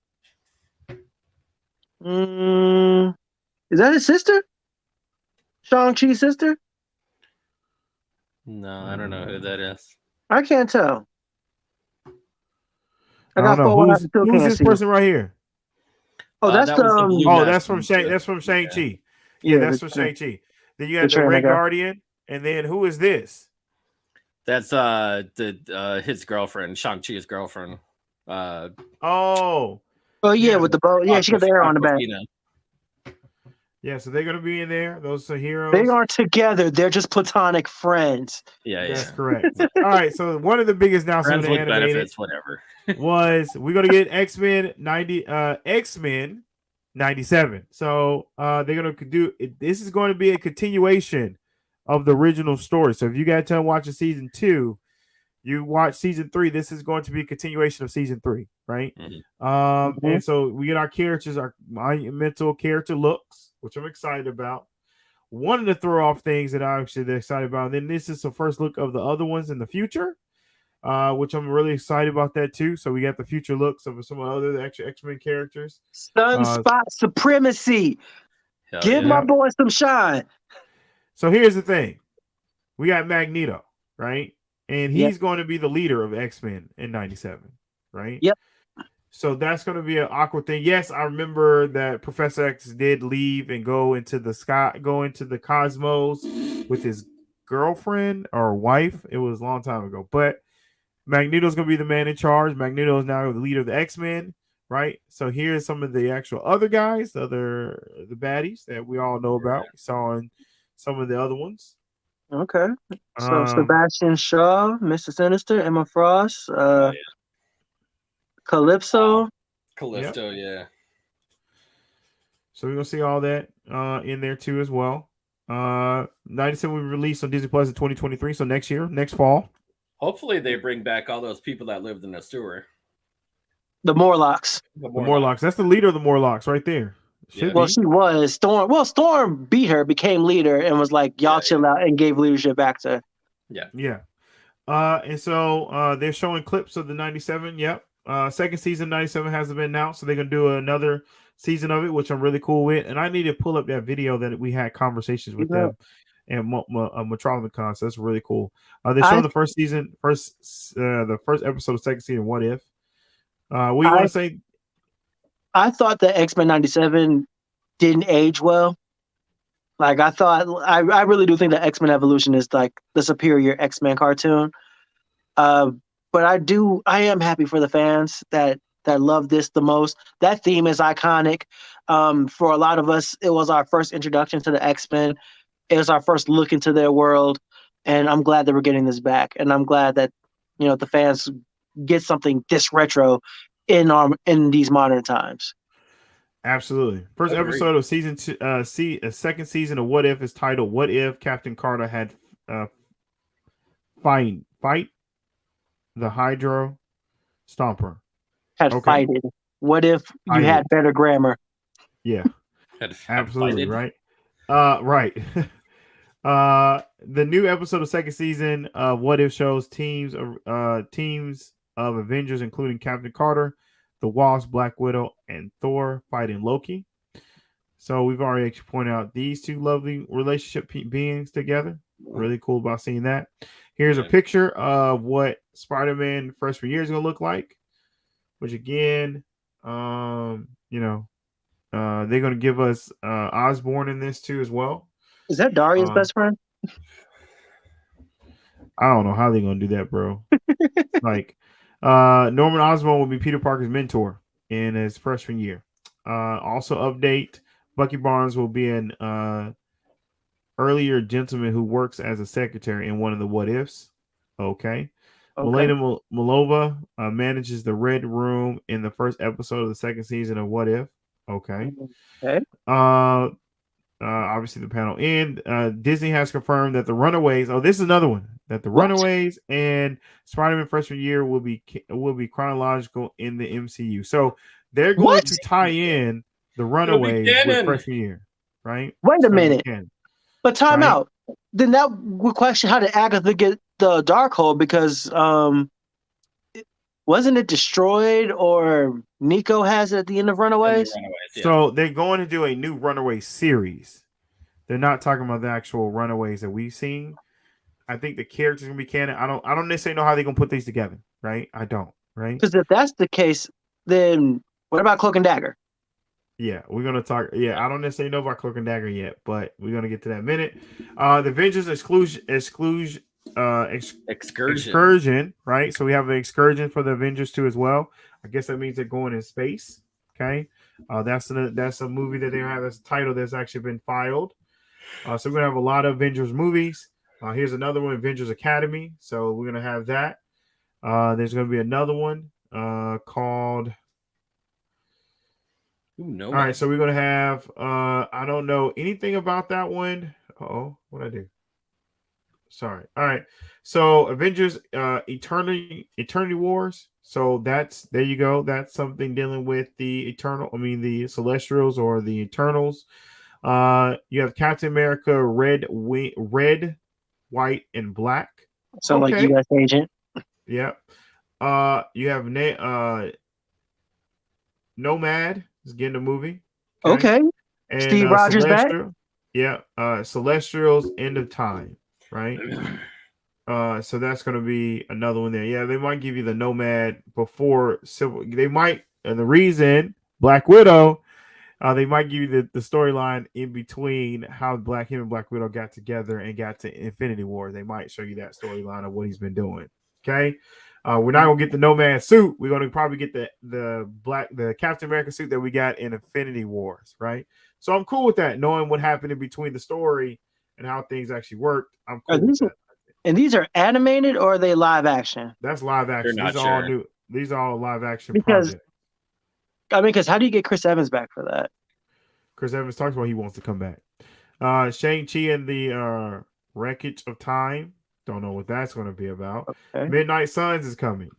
Is that his sister? Shang-Chi's sister?
No, I don't know who that is.
I can't tell.
I don't know. Who's this person right here?
Oh, that's
that's from Shang-Chi. Yeah, that's from Shang-Chi. Then you got the Red Guardian, and then who is this?
That's his girlfriend, Shang-Chi's girlfriend.
With the bow. Yeah, she got the arrow on the back.
Yeah, so they're gonna be in there. Those are heroes.
They aren't together. They're just platonic friends.
Yeah,
that's correct. All right, so one of the biggest announcements in animated
benefits, whatever.
was we're gonna get X-Men 97. So they're gonna do it. This is going to be a continuation of the original story. So if you got time watching season 2, you watch season 3. This is going to be a continuation of season 3, right? Mm-hmm. And so we get our characters, our monumental character looks, which I'm excited about. One of the throw off things that I'm actually excited about. And then this is the first look of the other ones in the future, which I'm really excited about that too. So we got the future looks of some other extra X-Men characters.
Sunspot supremacy. Give my boy some shine.
So here's the thing. We got Magneto, right? And he's going to be the leader of X-Men in 97, right?
Yep.
So that's going to be an awkward thing. Yes, I remember that Professor X did leave and go into the cosmos with his girlfriend or wife. It was a long time ago. But Magneto's going to be the man in charge. Magneto is now the leader of the X-Men, right? So here's some of the actual other guys, the baddies that we all know about. We saw in some of the other ones.
Okay. So Sebastian Shaw, Mr. Sinister, Emma Frost, Calypso.
Yeah.
So we're gonna see all that in there too as well. 97 will be released on Disney Plus in 2023, so next fall.
Hopefully they bring back all those people that lived in the sewer.
The Morlocks.
The Morlocks. That's the leader of the Morlocks right there.
She was. Storm. Well, Storm beat her, became leader, and was like, y'all chill out, and gave leadership back to her.
Yeah. And so they're showing clips of the 97. Yep. Second season 97 hasn't been announced, so they're gonna do another season of it, which I'm really cool with. And I need to pull up that video that we had conversations with them and Metronomicon. So that's really cool. They showed the first season, the first episode of second season. What if? What do you want to say?
I thought that X-Men 97 didn't age well. Like I really do think that X-Men Evolution is like the superior X-Men cartoon. But I am happy for the fans that love this the most. That theme is iconic. For a lot of us, it was our first introduction to the X-Men. It was our first look into their world, and I'm glad that we're getting this back. And I'm glad that the fans get something this retro in these modern times.
Absolutely. First episode of season 2, second season of What If is titled "What If Captain Carter Had Fight the Hydro Stomper."
Fighted. What if you had better grammar?
Yeah, absolutely right. Right. The new episode of second season of What If shows teams of Avengers, including Captain Carter, the Wasp, Black Widow, and Thor fighting Loki. So we've already actually pointed out these two lovely relationship beings together. Really cool about seeing that. Here's a picture of what Spider-Man freshman year is going to look like, which again, they're going to give us Osborn in this too as well.
Is that Daria's best friend?
I don't know how they're going to do that, bro. Norman Osborn will be Peter Parker's mentor in his freshman year. Also update, Bucky Barnes will be an earlier gentleman who works as a secretary in one of the What Ifs. Okay. Milena Malova manages the Red Room in the first episode of the second season of What If. Okay. Obviously the panel end. Disney has confirmed that the Runaways. Oh, this is another one. That the Runaways and Spider-Man freshman year will be chronological in the MCU. So they're going to tie in the Runaways with freshman year, right?
Wait a minute. But time out. Then that would question, how did Agatha get the Darkhold? Because wasn't it destroyed, or Nico has it at the end of Runaways?
So they're going to do a new Runaway series. They're not talking about the actual Runaways that we've seen. I think the characters are gonna be canon. I don't necessarily know how they're gonna put these together, right? I don't, right?
Because if that's the case, then what about Cloak and Dagger?
Yeah, we're gonna talk. Yeah, I don't necessarily know about Cloak and Dagger yet, but we're gonna get to that in a minute. The Avengers excursion, right? So we have an excursion for the Avengers 2 as well. I guess that means they're going in space. Okay, that's a movie that they have as a title that's actually been filed. So we're gonna have a lot of Avengers movies. Here's another one, Avengers Academy. So we're gonna have that. There's gonna be another one called. All right, so we're gonna have. I don't know anything about that one. Oh, what I do? Sorry. All right. So Avengers Eternity Wars. So there you go. That's something dealing with the Celestials or the Eternals. You have Captain America Red, White, and Black.
So like U.S. Agent.
Yep. You have Nomad is getting a movie.
Okay.
And
Steve Rogers back.
Yeah. Celestials End of Time. Right. So that's going to be another one there. Yeah, they might give you the Nomad before Civil. They might, and the reason Black Widow, they might give you the storyline in between how him and Black Widow got together and got to Infinity War. They might show you that storyline of what he's been doing. Okay. We're not gonna get the Nomad suit. We're gonna probably get the Captain America suit that we got in Infinity Wars, right? So I'm cool with that, knowing what happened in between the story and how things actually worked. I'm cool with that.
And these are animated, or are they live action?
That's live action. These are all new. These are all live action
projects.
Because
how do you get Chris Evans back for that?
Chris Evans talks about he wants to come back. Shang-Chi and the Wreckage of Time. Don't know what that's going to be about. Okay. Midnight Suns is coming.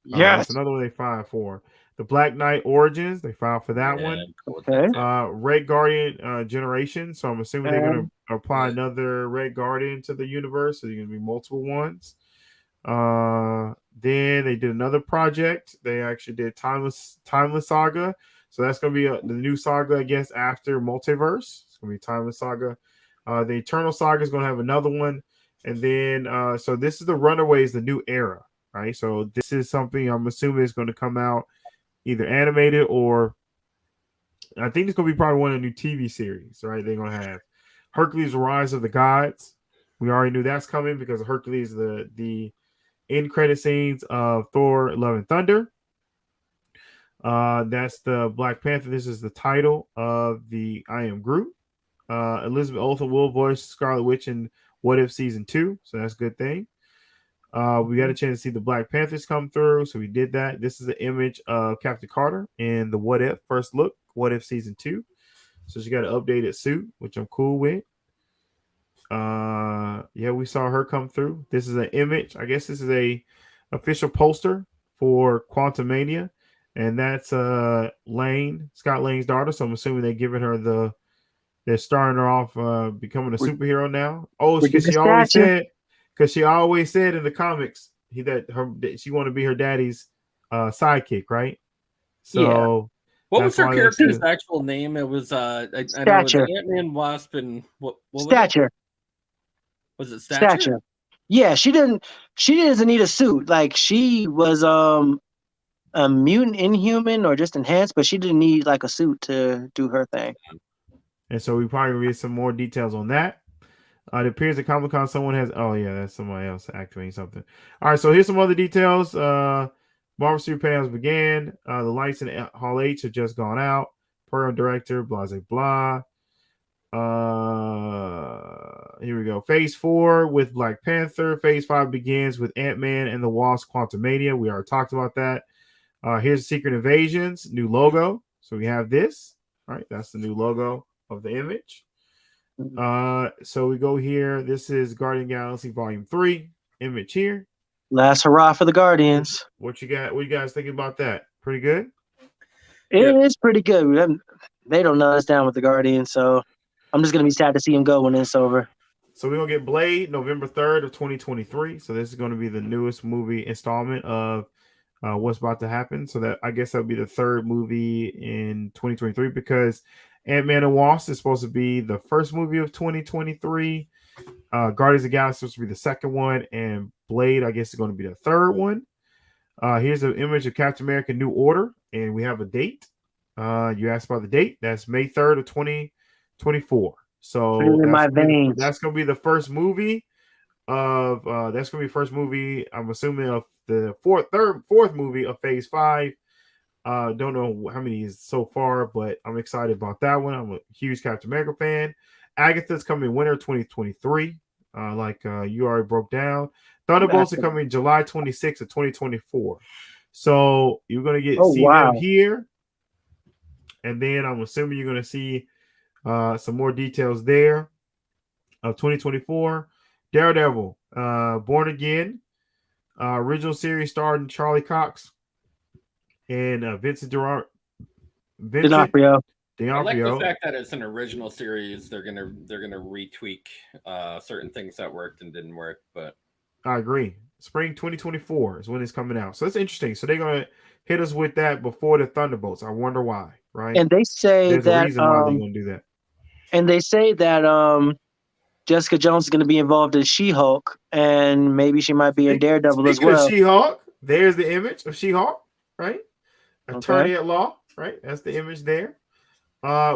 Yes.
That's another one they filed for. The Black Knight Origins, they filed for that one.
Okay.
Red Guardian Generation. So I'm assuming they're going to apply another Red Guardian to the universe. So there's going to be multiple ones. Then they did another project. They actually did Timeless Saga. So that's going to be the new saga, I guess, after Multiverse. It's going to be Timeless Saga. The Eternal Saga is going to have another one. And then, so this is the Runaways, the new era, right? So this is something I'm assuming is going to come out either animated or I think it's going to be probably one of the new TV series, right? They're going to have Hercules, Rise of the Gods. We already knew that's coming because of Hercules, the end credit scenes of Thor, Love and Thunder. That's the Black Panther. This is the title of the I Am Groot. Elizabeth Olsen will voice Scarlet Witch in What If Season 2, so that's a good thing. We got a chance to see the Black Panthers come through, so we did that. This is an image of Captain Carter in the What If first look, What If Season 2. So she got an updated suit, which I'm cool with. Yeah, we saw her come through. This is an image. I guess this is a official poster for Quantumania, and that's Lane, Scott Lane's daughter. So I'm assuming they're giving her they're starting her off becoming a superhero now. Oh, because she always said in the comics that she wanted to be her daddy's sidekick, right? So
what was her character's actual name? It was I know it was Ant-Man, Wasp, and what
Stature.
Was it Stature?
Yeah, she doesn't need a suit. Like she was a mutant inhuman or just enhanced, but she didn't need like a suit to do her thing.
And so we probably read some more details on that. It appears at Comic-Con someone has that's somebody else activating something. All right, so here's some other details. Marvel Studio Payouts began. The lights in Hall H have just gone out. Program director, blah, blah, blah. Here we go. Phase 4 with Black Panther. Phase 5 begins with Ant-Man and the Wasp Quantumania. We already talked about that. Here's Secret Invasions, new logo. So we have this. All right, that's the new logo of the image. So we go here. This is Guardian Galaxy Volume 3 image here.
Last hurrah for the Guardians.
What you got? What you guys thinking about that? Pretty good?
It is pretty good. They don't know us down with the Guardians, so I'm just gonna be sad to see him go when it's over.
So we're gonna get Blade November 3rd of 2023. So this is gonna be the newest movie installment of what's about to happen. So that I guess that'll be the third movie in 2023 because Ant-Man and Wasp is supposed to be the first movie of 2023. Guardians of the Galaxy is supposed to be the second one, and Blade, I guess, is going to be the third one. Here's an image of Captain America New Order, and we have a date. You asked about the date. That's May 3rd of 2024. So that's going to be the first movie of I'm assuming of the fourth movie of Phase 5. Don't know how many is so far, but I'm excited about that one. I'm a huge Captain America fan. Agatha's coming winter 2023. You already broke down. Thunderbolts are coming July 26th of 2024. So you're gonna see them here, and then I'm assuming you're gonna see some more details there of 2024. Daredevil, Born Again, original series starring Charlie Cox and Vincent
D'Onofrio.
I like the fact that it's an original series. They're gonna retweak certain things that worked and didn't work, but
I agree. Spring 2024 is when it's coming out. So it's interesting. So they're gonna hit us with that before the Thunderbolts. I wonder why, right?
And they say
there's a reason why they're gonna do that.
And they say that Jessica Jones is gonna be involved in She-Hulk, and maybe she might be in Daredevil as well.
She-Hulk. There's the image of She-Hulk, right? Attorney at law, right? That's the image there.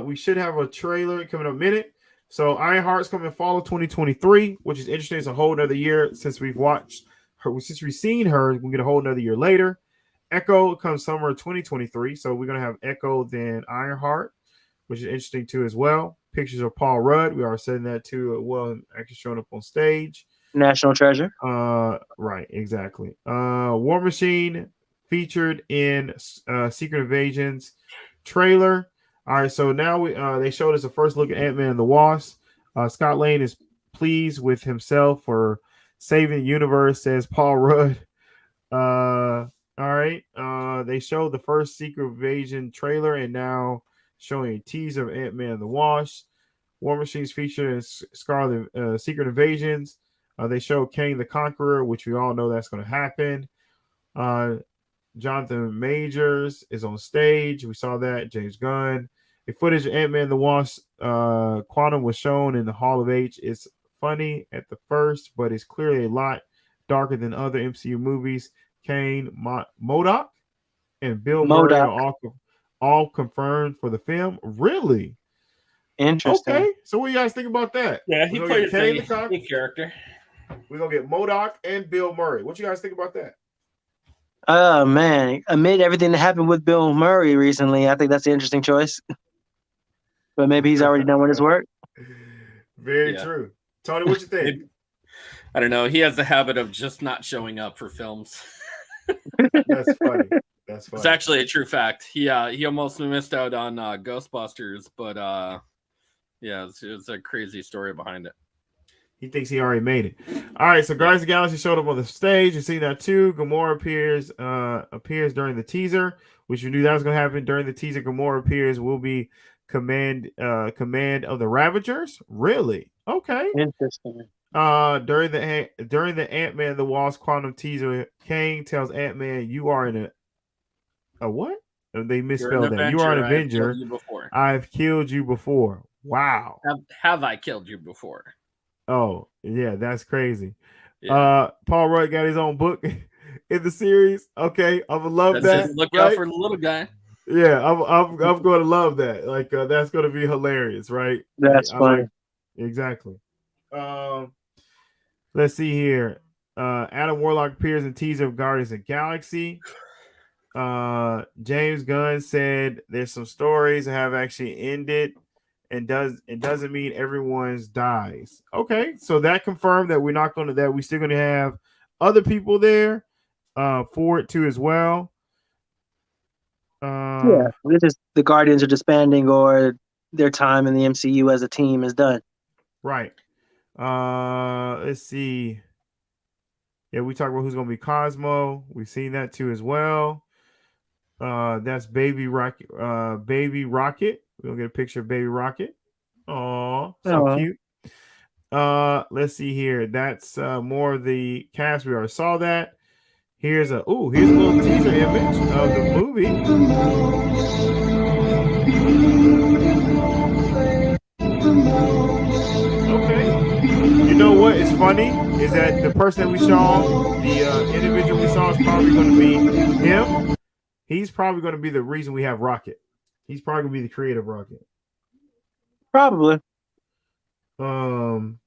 We should have a trailer coming up in a minute. So Ironheart's coming fall of 2023, which is interesting. It's a whole another year since we've watched her. Since we've seen her, we'll get a whole another year later. Echo comes summer of 2023. So we're going to have Echo, then Ironheart, which is interesting too as well. Pictures of Paul Rudd. We are setting that too. Well, actually showing up on stage.
National treasure.
Right, exactly. War Machine featured in Secret Invasions trailer. All right, so now they showed us the first look at Ant-Man and the Wasp. Scott Lane is pleased with himself for saving the universe, says Paul Rudd. All right, they showed the first Secret Invasion trailer and now showing a teaser of Ant-Man and the Wasp. War Machine's featured in Secret Invasions. They showed Kang the Conqueror, which we all know that's going to happen. Jonathan Majors is on stage. We saw that. James Gunn. The footage of Ant-Man and the Wasp Quantum was shown in the Hall of H. It's funny at the first, but it's clearly a lot darker than other MCU movies. Kane, MODOK, and Bill Murray are all confirmed for the film. Really?
Interesting.
Okay. So what do you guys think about that?
Yeah, he played a character.
We're going to get MODOK and Bill Murray. What you guys think about that?
Oh, man. Amid everything that happened with Bill Murray recently, I think that's an interesting choice. But maybe he's already done with his work.
Very true. Tony, what you think?
I don't know. He has the habit of just not showing up for films.
That's funny. That's funny.
It's actually a true fact. He almost missed out on Ghostbusters, but it's a crazy story behind it.
He thinks he already made it. All right, so Guardians of the Galaxy showed up on the stage. You see that too. Gamora appears during the teaser, which we knew that was going to happen. During the teaser, Gamora appears. Will be command of the Ravagers. Really? Okay.
Interesting.
During the Ant-Man the Wasp Quantum teaser, Kang tells Ant-Man, "You are in a what?" They misspelled that. You are an Avenger. I've killed you before. Wow.
Have I killed you before?
Oh, yeah, that's crazy. Yeah. Paul Rudd got his own book in the series. Okay, I would love that.
Look out for the little guy.
Yeah, I'm going to love that. Like that's going to be hilarious, right?
That's funny.
Exactly. Let's see here. Adam Warlock appears in teaser of Guardians of the Galaxy. James Gunn said there's some stories that have actually ended. And doesn't mean everyone's dies. Okay, so that confirmed that we're still gonna have other people there for it too as well.
This is the Guardians are disbanding or their time in the MCU as a team is done.
Right. Let's see. Yeah, we talked about who's gonna be Cosmo. We've seen that too as well. That's Baby Rocket. We're gonna get a picture of Baby Rocket. Oh, so cute. Let's see here. That's more of the cast. We already saw that. Here's a little teaser image of the movie. Okay. You know what is funny is that the person that we saw, the individual we saw, is probably going to be him. He's probably going to be the reason we have Rocket. He's probably going to be the creative Rocket.
Probably.
And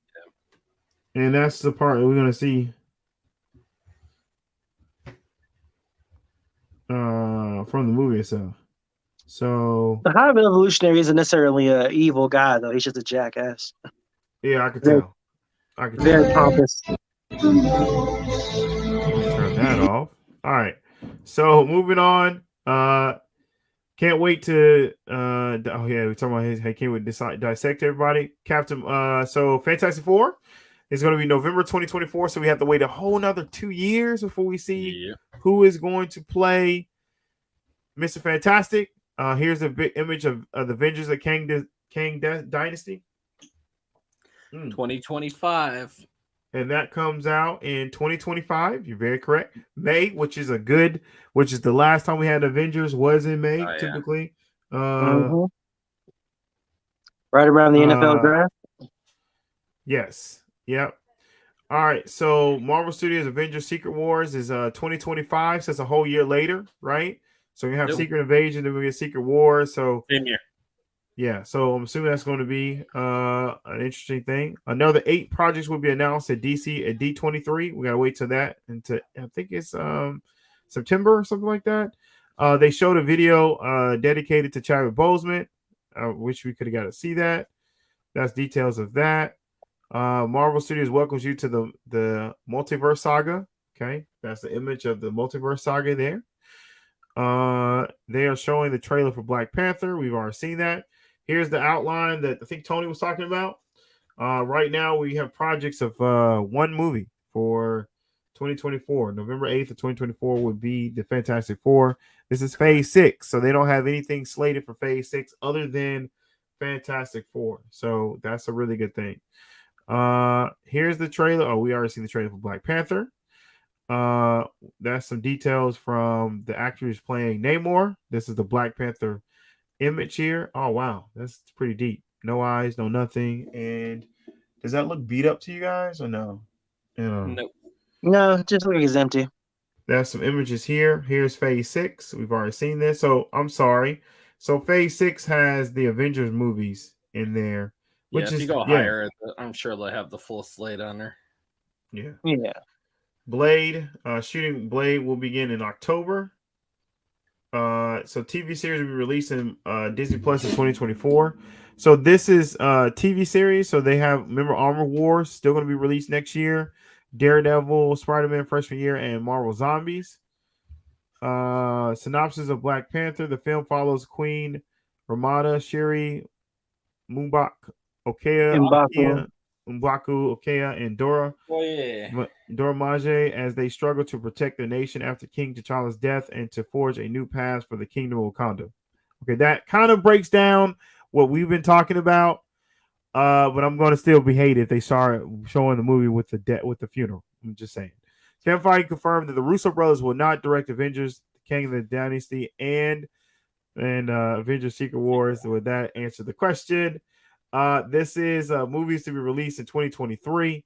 that's the part that we're going to see from the movie itself. So
the Hive Evolutionary isn't necessarily an evil guy, though. He's just a jackass.
Yeah, I could tell.
Very pompous.
Turn that off. All right. So moving on. Can't wait to we're talking about his. I can't wait to dissect everybody. Captain. So Fantastic Four is going to be November 2024. So we have to wait a whole another 2 years before we see who is going to play Mr. Fantastic. Here's a big image of the Avengers of Kang Dynasty.
2025.
And that comes out in 2025. You're very correct. May, which is the last time we had Avengers was in May, typically.
Right around the NFL draft.
Yes. Yep. All right. So Marvel Studios Avengers Secret Wars is 2025. So it's a whole year later, right? So we have Secret Invasion, then we get Secret Wars. So
same year.
Yeah, so I'm assuming that's going to be an interesting thing. Another 8 projects will be announced at DC at D23. We got to wait till that until I think it's September or something like that. They showed a video dedicated to Chadwick Boseman. Wish we could have got to see that. That's details of that. Marvel Studios welcomes you to the Multiverse Saga. Okay, that's the image of the Multiverse Saga there. They are showing the trailer for Black Panther. We've already seen that. Here's the outline that I think Tony was talking about. Right now, we have projects of one movie for 2024. November 8th of 2024 would be the Fantastic Four. This is Phase 6, so they don't have anything slated for Phase 6 other than Fantastic Four. So that's a really good thing. Here's the trailer. Oh, we already seen the trailer for Black Panther. That's some details from the actors playing Namor. This is the Black Panther image here. Oh wow, that's pretty deep. No eyes, no nothing. And does that look beat up to you guys or no?
Nope.
No, just look like it's empty.
There's some images here. Here's Phase 6. We've already seen this. So I'm sorry. So Phase 6 has the Avengers movies in there.
Yeah,
Which
if
is
you go higher, I'm sure they'll have the full slate on there.
Yeah.
Yeah.
Blade, shooting Blade will begin in October. So TV series will be released in Disney Plus in 2024. So this is TV series. So they have, remember, Armor Wars still going to be released next year. Daredevil, Spider-Man freshman year, and Marvel Zombies. Synopsis of Black Panther. The film follows Queen Ramada, Shiri, Mbak,
M'Baku,
Okeya, and Dora Maje as they struggle to protect their nation after King T'Challa's death and to forge a new path for the Kingdom of Wakanda. Okay, that kind of breaks down what we've been talking about. But I'm going to still be hated if they start showing the movie with the funeral. I'm just saying. Kevin Feige confirmed that the Russo brothers will not direct Avengers, King of the Dynasty, and Avengers Secret Wars. With that, answer the question. This is movies to be released in 2023.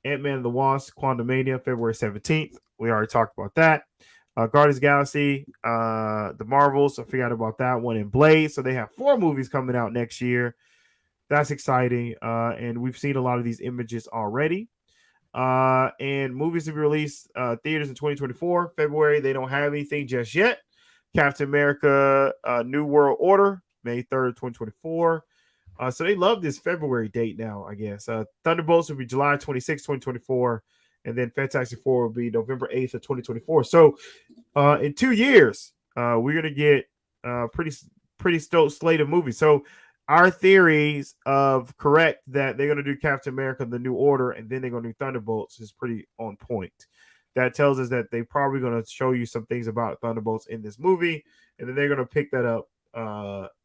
Ant-Man and the Wasp, Quantumania, February 17th. We already talked about that. Guardians of the Galaxy, the Marvels. I forgot about that one. And Blade. So they have 4 movies coming out next year. That's exciting. And we've seen a lot of these images already. And movies to be released theaters in 2024. February, they don't have anything just yet. Captain America, New World Order, May 3rd, 2024. So they love this February date now, I guess. Thunderbolts will be July 26, 2024. And then Fantastic Four will be November 8th of 2024. So in 2 years, we're going to get pretty stoked slate of movies. So our theories of correct that they're going to do Captain America, the New Order, and then they're going to do Thunderbolts is pretty on point. That tells us that they're probably going to show you some things about Thunderbolts in this movie, and then they're going to pick that up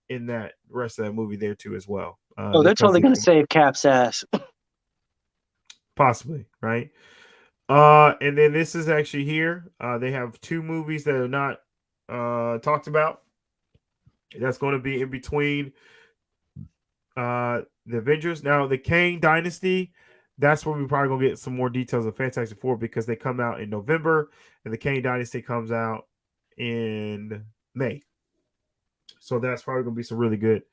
in that rest of that movie there too as well.
They're totally going to save Cap's ass.
Possibly, right? And then this is actually here. They have 2 movies that are not talked about. That's going to be in between the Avengers. Now, the Kang Dynasty, that's where we're probably going to get some more details of Fantastic Four because they come out in November and the Kang Dynasty comes out in May. So that's probably going to be some really good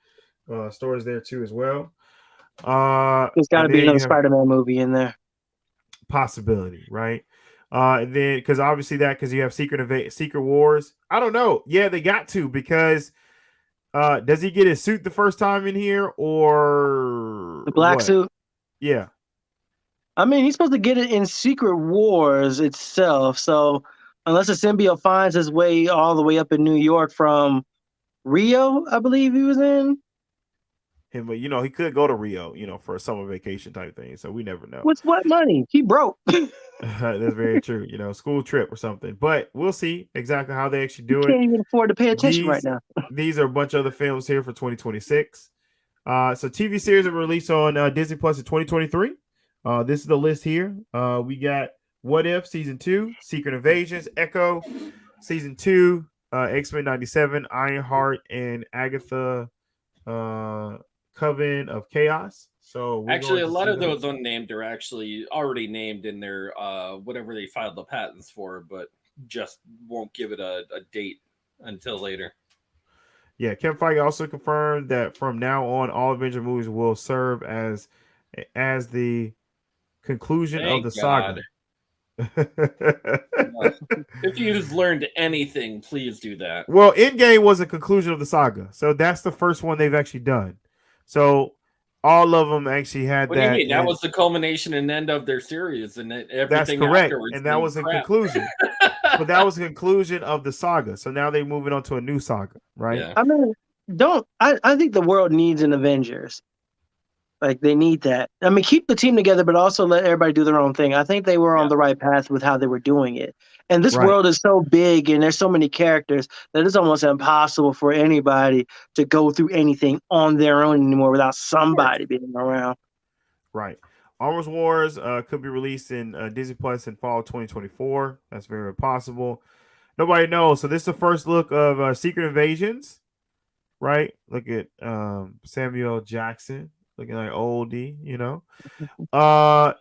stories there too as well.
There's got to be another Spider-Man movie in there.
Possibility, right? And then because obviously because you have Secret Wars. I don't know. Yeah, they got to because does he get his suit the first time in here or
the black suit?
Yeah.
I mean, he's supposed to get it in Secret Wars itself. So unless the symbiote finds his way all the way up in New York from Rio, I believe he was in.
But he could go to Rio, for a summer vacation type thing. So we never know.
What's what money? He broke.
That's very true. School trip or something. But we'll see exactly how they actually do it.
Can't even afford to pay attention right now.
These are a bunch of other films here for 2026. So TV series are released on Disney Plus in 2023. This is the list here. We got What If Season 2, Secret Invasions, Echo Season 2, X-Men 97, Ironheart, and Agatha Coven of Chaos. So
actually, a lot of those unnamed are actually already named in their whatever they filed the patents for, but just won't give it a date until later.
Yeah, Kevin Feige also confirmed that from now on, all Avenger movies will serve as the conclusion of the saga.
If you've learned anything, please do that.
Well, Endgame was a conclusion of the saga, so that's the first one they've actually done. So all of them actually had
what
that.
Do you mean? That was the culmination and end of their series, and everything.
That's correct,
afterwards
and that was a conclusion. But that was a conclusion of the saga. So now they're moving on to a new saga, right?
Yeah.
I mean, I think the world needs an Avengers. Like, they need that. I mean, keep the team together, but also let everybody do their own thing. I think they were on the right path with how they were doing it. And this world is so big and there's so many characters that it's almost impossible for anybody to go through anything on their own anymore without somebody being around.
Right. Armor Wars could be released in Disney Plus in fall 2024. That's very possible. Nobody knows. So this is the first look of Secret Invasions, right? Look at Samuel Jackson looking like oldie, you know.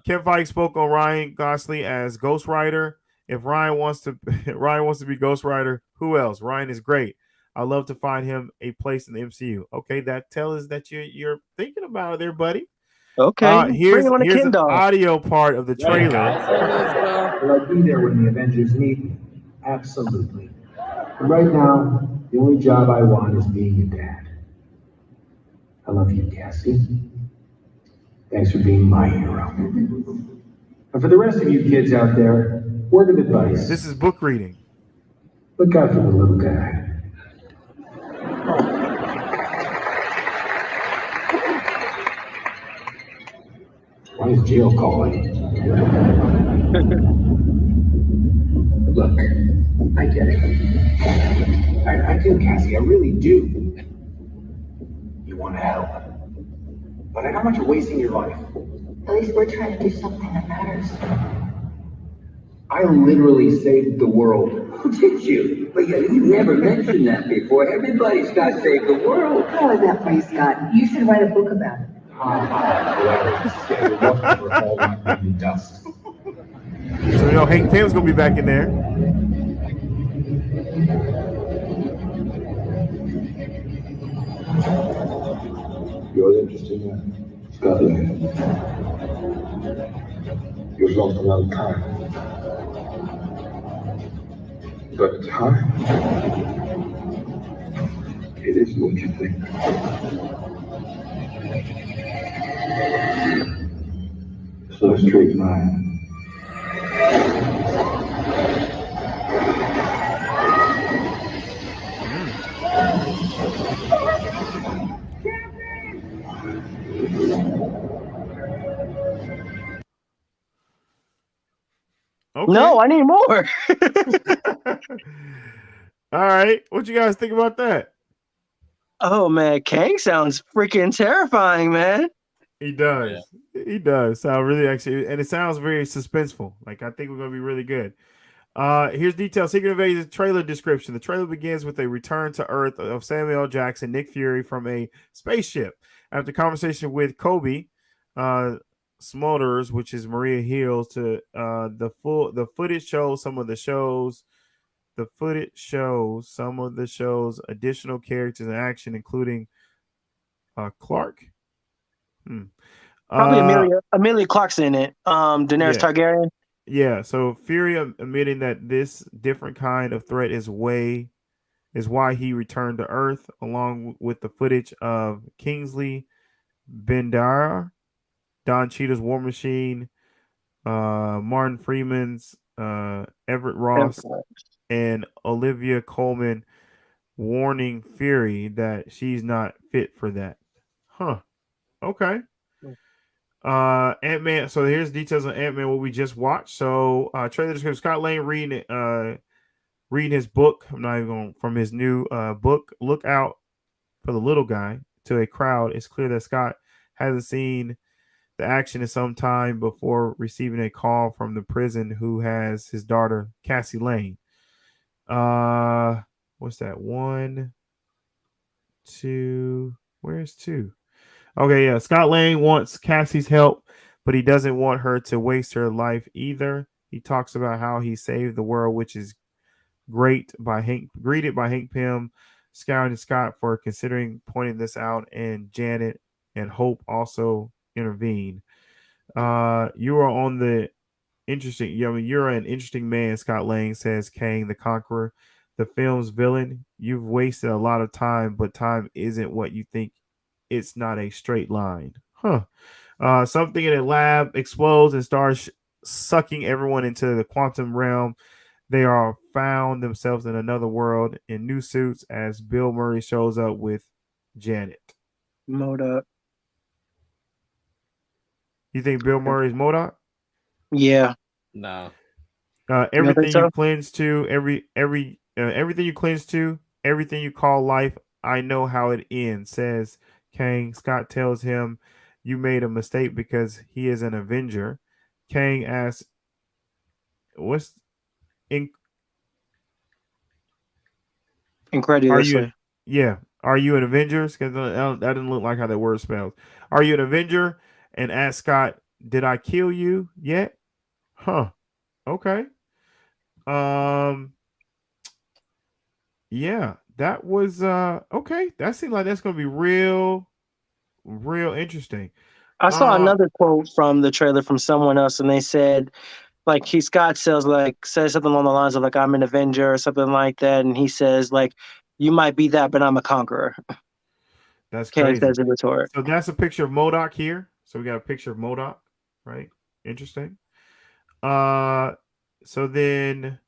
Kevin Feige spoke on Ryan Gosling as Ghost Rider. If Ryan wants to Ryan wants to be Ghost Rider, who else? Ryan is great. I'd love to find him a place in the MCU. Okay, that tells us that you're thinking about it there, buddy.
Okay,
Here's
bring on a
the
Ken doll.
audio part of the trailer.
Will I be there when the Avengers need me? Absolutely. But right now, the only job I want is being your dad. I love you, Cassie. Thanks for being my hero. And for the rest of you kids out there, word of advice.
This is book reading.
Look out for the little guy. Why is Jill calling? Look, I get it. I do, Cassie, I really do. You want to help. But I know how much you're wasting your life.
At least we're trying to do something that matters.
I literally saved the world.
Did you? But yeah, you never mentioned that before. Everybody's got to save the world.
How is that for you, Scott? You should write a book about it.
Dust.
So you know Hank Pym's gonna be back in there.
You're interesting man. Scott Lang. You're from another time. But time? It is what you think. So straight line.
Okay.
No, I need more.
All right. What you guys think about that?
Oh man, Kang sounds freaking terrifying, man.
He does. Yeah. He does. Sound really actually, and it sounds very suspenseful. Like I think we're gonna be really good. Here's details. Secret Invasion trailer description. The trailer begins with a return to Earth of Samuel L. Jackson, Nick Fury from a spaceship. After conversation with Kobe Smulders, which is Maria Hills, to the footage shows some of the shows. The footage shows some of the show's additional characters in action, including Clark.
Probably Amelia Clark's in it. Daenerys Targaryen.
Yeah, so Fury admitting that this different kind of threat is why he returned to Earth, along with the footage of Kingsley Bendara, Don Cheadle's War Machine, Martin Freeman's Everett Ross, and Olivia Colman warning Fury that she's not fit for that. Okay. Ant-Man. So here's details on Ant-Man, what we just watched. So trailer description: Scott Lang reading his book. I'm not even going from his new book. Look out for the little guy. To a crowd, it's clear that Scott hasn't seen the action in some time before receiving a call from the prison who has his daughter Cassie Lang. What's that? 1, 2. Where's 2? Okay, yeah. Scott Lang wants Cassie's help, but he doesn't want her to waste her life either. He talks about how he saved the world, which is greeted by Hank Pym, scouting Scott for considering pointing this out, and Janet and Hope also intervene. You are on the interesting. You're an interesting man, Scott Lang says. Kang the Conqueror, the film's villain. You've wasted a lot of time, but time isn't what you think. It's not a straight line. Something in a lab explodes and starts sucking everyone into the quantum realm. They are found themselves in another world in new suits as Bill Murray shows up with Janet.
MODOK.
You think Bill Murray's MODOK?
Yeah.
No.
Everything you cling to, everything you cling to, everything you call life, I know how it ends, says Kang. Scott tells him you made a mistake because he is an Avenger. Kang asks, "What's in?
Incredulously.
Are you an Avengers? Because that didn't look like how that word spells. Are you an Avenger?" And ask Scott, "Did I kill you yet?" Huh. Okay. Yeah, that was okay. That seemed like that's gonna be real interesting.
I saw another quote from the trailer from someone else, and they said, like, Scott says something along the lines of like, "I'm an Avenger" or something like that, and he says like, "You might be that, but I'm a conqueror."
That's
Kang
crazy.
says in retort.
So that's a picture of MODOK here. So we got a picture of MODOK, right? Interesting. So then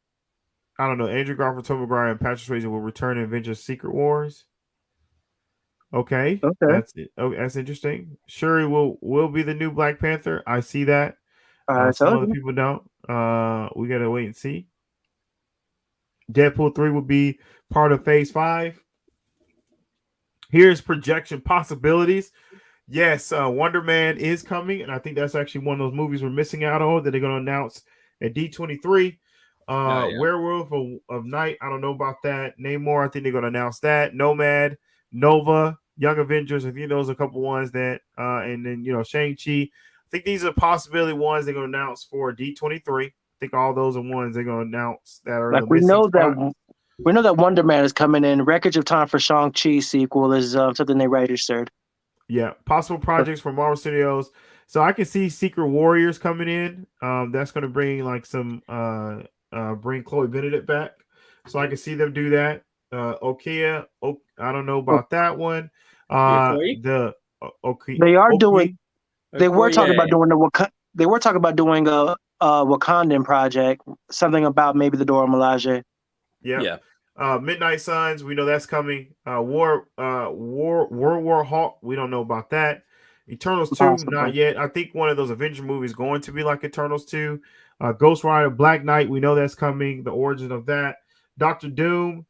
I don't know. Andrew Garfield, Tom McGuire, and Patrick Swayze will return in Avengers: Secret Wars. Okay. That's it. Okay, that's interesting. Shuri will be the new Black Panther. I see that. Some other people don't. We gotta wait and see. Deadpool 3 will be part of Phase 5. Here's projection possibilities. Yes, Wonder Man is coming, and I think that's actually one of those movies we're missing out on that they're going to announce at D23. Werewolf of Night, I don't know about that. Namor, I think they're going to announce that. Nomad, Nova, Young Avengers, I think those are a couple ones that, and then, Shang-Chi. I think these are possibility ones they're going to announce for D23. I think all those are ones they're going to announce that are
like we know that Wonder Man is coming in. Wreckage of Time for Shang-Chi sequel is something they registered.
Yeah, possible projects from Marvel Studios. So I can see Secret Warriors coming in. That's going to bring like some bring Chloe Benedict back. So I can see them do that. Okia, I don't know about that one.
They are doing. They were talking about doing they were talking about doing a Wakandan project. Something about maybe the Dora Milaje.
Yeah. Midnight Suns, we know that's coming. World War Hulk, we don't know about that. Eternals 2, not yet. I think one of those Avenger movies is going to be like Eternals 2. Ghost Rider, Black Knight, we know that's coming. The origin of that. Doctor Doom,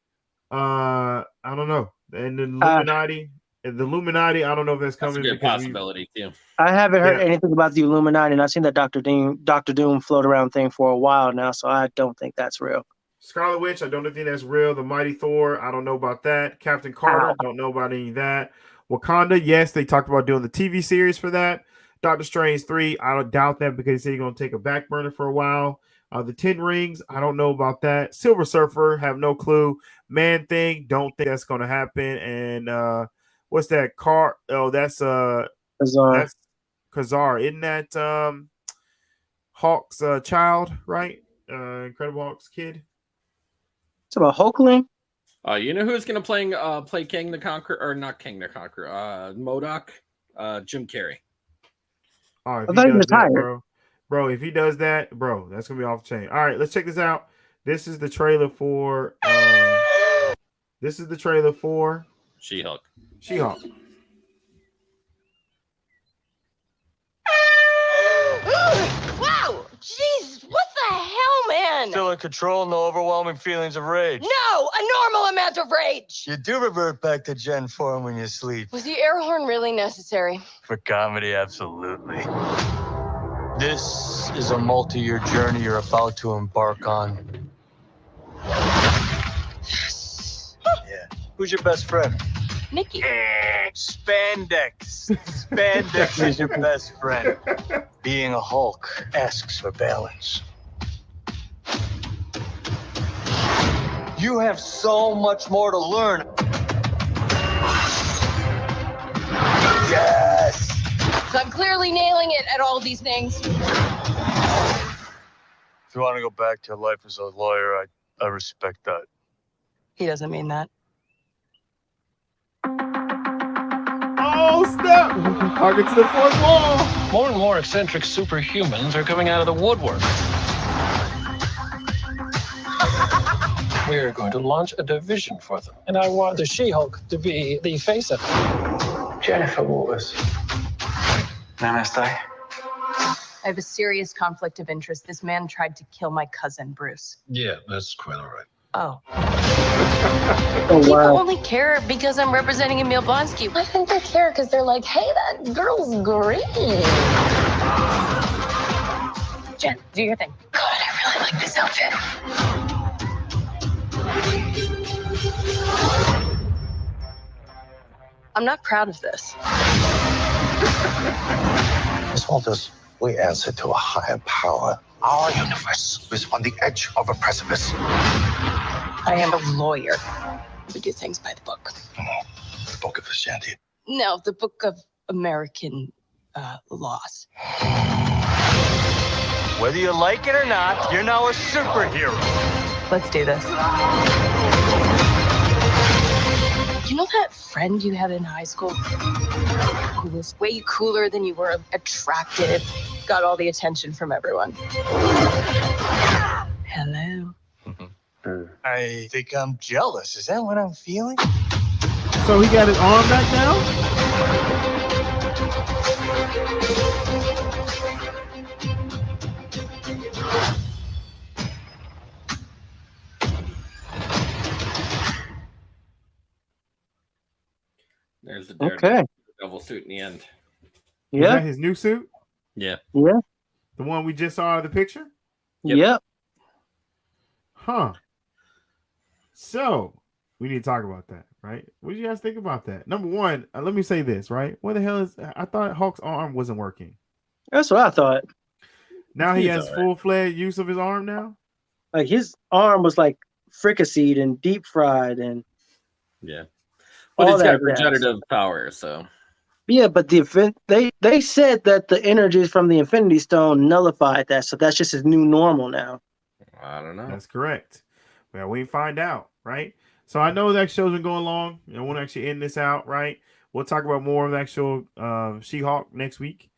I don't know. And then Illuminati. The Illuminati, I don't know if that's coming.
That's a good possibility too.
I haven't heard anything about the Illuminati, and I've seen that Doctor Doom float around thing for a while now, so I don't think that's real.
Scarlet Witch, I don't think that's real. The Mighty Thor, I don't know about that. Captain Carter, don't know about any of that. Wakanda, yes, they talked about doing the TV series for that. Doctor Strange 3, I don't doubt that because he's going to take a back burner for a while. The 10 Rings, I don't know about that. Silver Surfer, have no clue. Man Thing, don't think that's going to happen. And what's that car? Oh, that's
Kazar.
That's Kazar. Isn't that Hawk's child, right? Incredible Hulk's kid.
It's about Hulkling.
You know who's going to play King the Conqueror, or not King the Conqueror? MODOK, Jim Carrey.
Oh, if he does that, bro, if he does that, bro, that's gonna be off the chain. All right, let's check this out. This is the trailer for.
She-Hulk.
She-Hulk.
Wow! Jeez, what the hell, man?
Still in control, no overwhelming feelings of rage.
No, a normal amount of rage.
You do revert back to Gen form when you sleep.
Was the air horn really necessary?
For comedy, absolutely. This is a multi-year journey you're about to embark on.
Yes.
Yeah. Who's your best friend?
Nikki.
Spandex. Spandex is your best friend. Being a Hulk asks for balance. You have so much more to learn. Yes!
So I'm clearly nailing it at all these things.
If you want to go back to life as a lawyer, I respect that.
He doesn't mean that.
Oh, snap! Target to the fourth wall.
More and more eccentric superhumans are coming out of the woodwork. We're going to launch a division for them. And I want the She-Hulk to be the face of it.
Jennifer Waters. Namaste.
I have a serious conflict of interest. This man tried to kill my cousin, Bruce.
Yeah, that's quite all right.
Oh.
Oh,
People
wow.
only care because I'm representing Emil Blonsky. I think they care because they're like, hey, that girl's great. Jen, do your thing. God, I really like this outfit. I'm not proud of this.
Miss Walters, we answer to a higher power. Our universe is on the edge of a precipice.
I am a lawyer. We do things by the book.
The book of Ashanti.
No, the book of American laws.
Whether you like it or not, you're now a superhero.
Let's do this. You know that friend you had in high school who was way cooler than you were, attractive, got all the attention from everyone? Hello.
I think I'm jealous. Is that what I'm feeling?
So he got his arm back now?
There's the
Okay.
Daredevil suit in the end.
Is
Yeah.
that his new suit?
Yeah.
Yeah.
The one we just saw out of the picture?
Yep.
Huh. So we need to talk about that, right? What do you guys think about that? Number one, let me say this, right? What the hell is I thought Hulk's arm wasn't working.
That's what I thought.
Now he
He's
has
all right.
full-fledged use of his arm now?
Like his arm was like fricasseed and deep fried and
Yeah. But
all
he's got
that jazz.
regenerative power, so
Yeah, but they said that the energies from the Infinity Stone nullified that, so that's just his new normal now.
I don't know.
That's correct. Well, we find out, right? So I know that show's been going long. I want to actually end this out, right? We'll talk about more of the actual She-Hulk next week.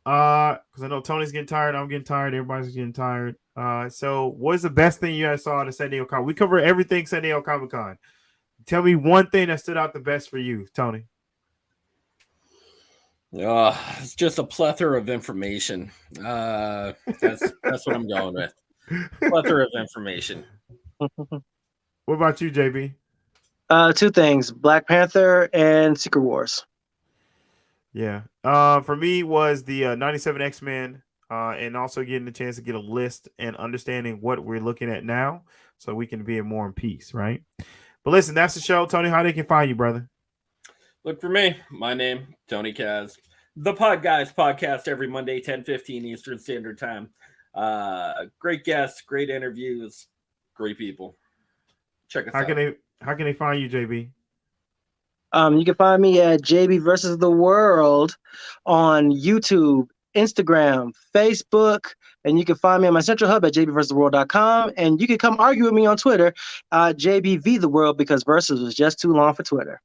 Because I know Tony's getting tired, I'm getting tired, everybody's getting tired. So what's the best thing you guys saw at the San Diego Comic? We cover everything San Diego Comic Con. Tell me one thing that stood out the best for you, Tony.
It's just a plethora of information. That's what I'm going with. Plethora of information.
What about you, JB?
Two things: Black Panther and Secret Wars.
Yeah. For me was the 97 X-Men, and also getting the chance to get a list and understanding what we're looking at now, so we can be more in peace, right? But listen, that's the show. Tony, how they can find you, brother?
Look for me. My name, Tony Kaz. The Pod Guys podcast every Monday, 10:15 Eastern Standard Time. Great guests, great interviews, great people. Check us out.
How can they find you, JB?
You can find me at JB versus the World on YouTube, Instagram, Facebook, and you can find me on my central hub at jbversustheworld.com. And you can come argue with me on Twitter, JBV the World, because versus was just too long for Twitter.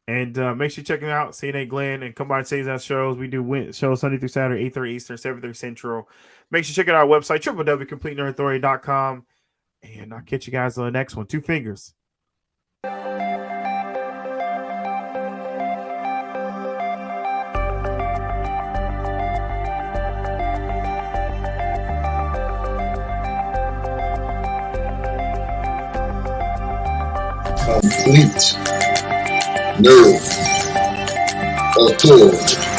And make sure you check it out, CNA Glenn, and come by and see our shows. We do shows Sunday through Saturday, 8:30 Eastern, 7:30 Central. Make sure you check out our website, www.completenerdauthority.com. And I'll catch you guys on the next one. 2 fingers.
Complete Nerd Authority.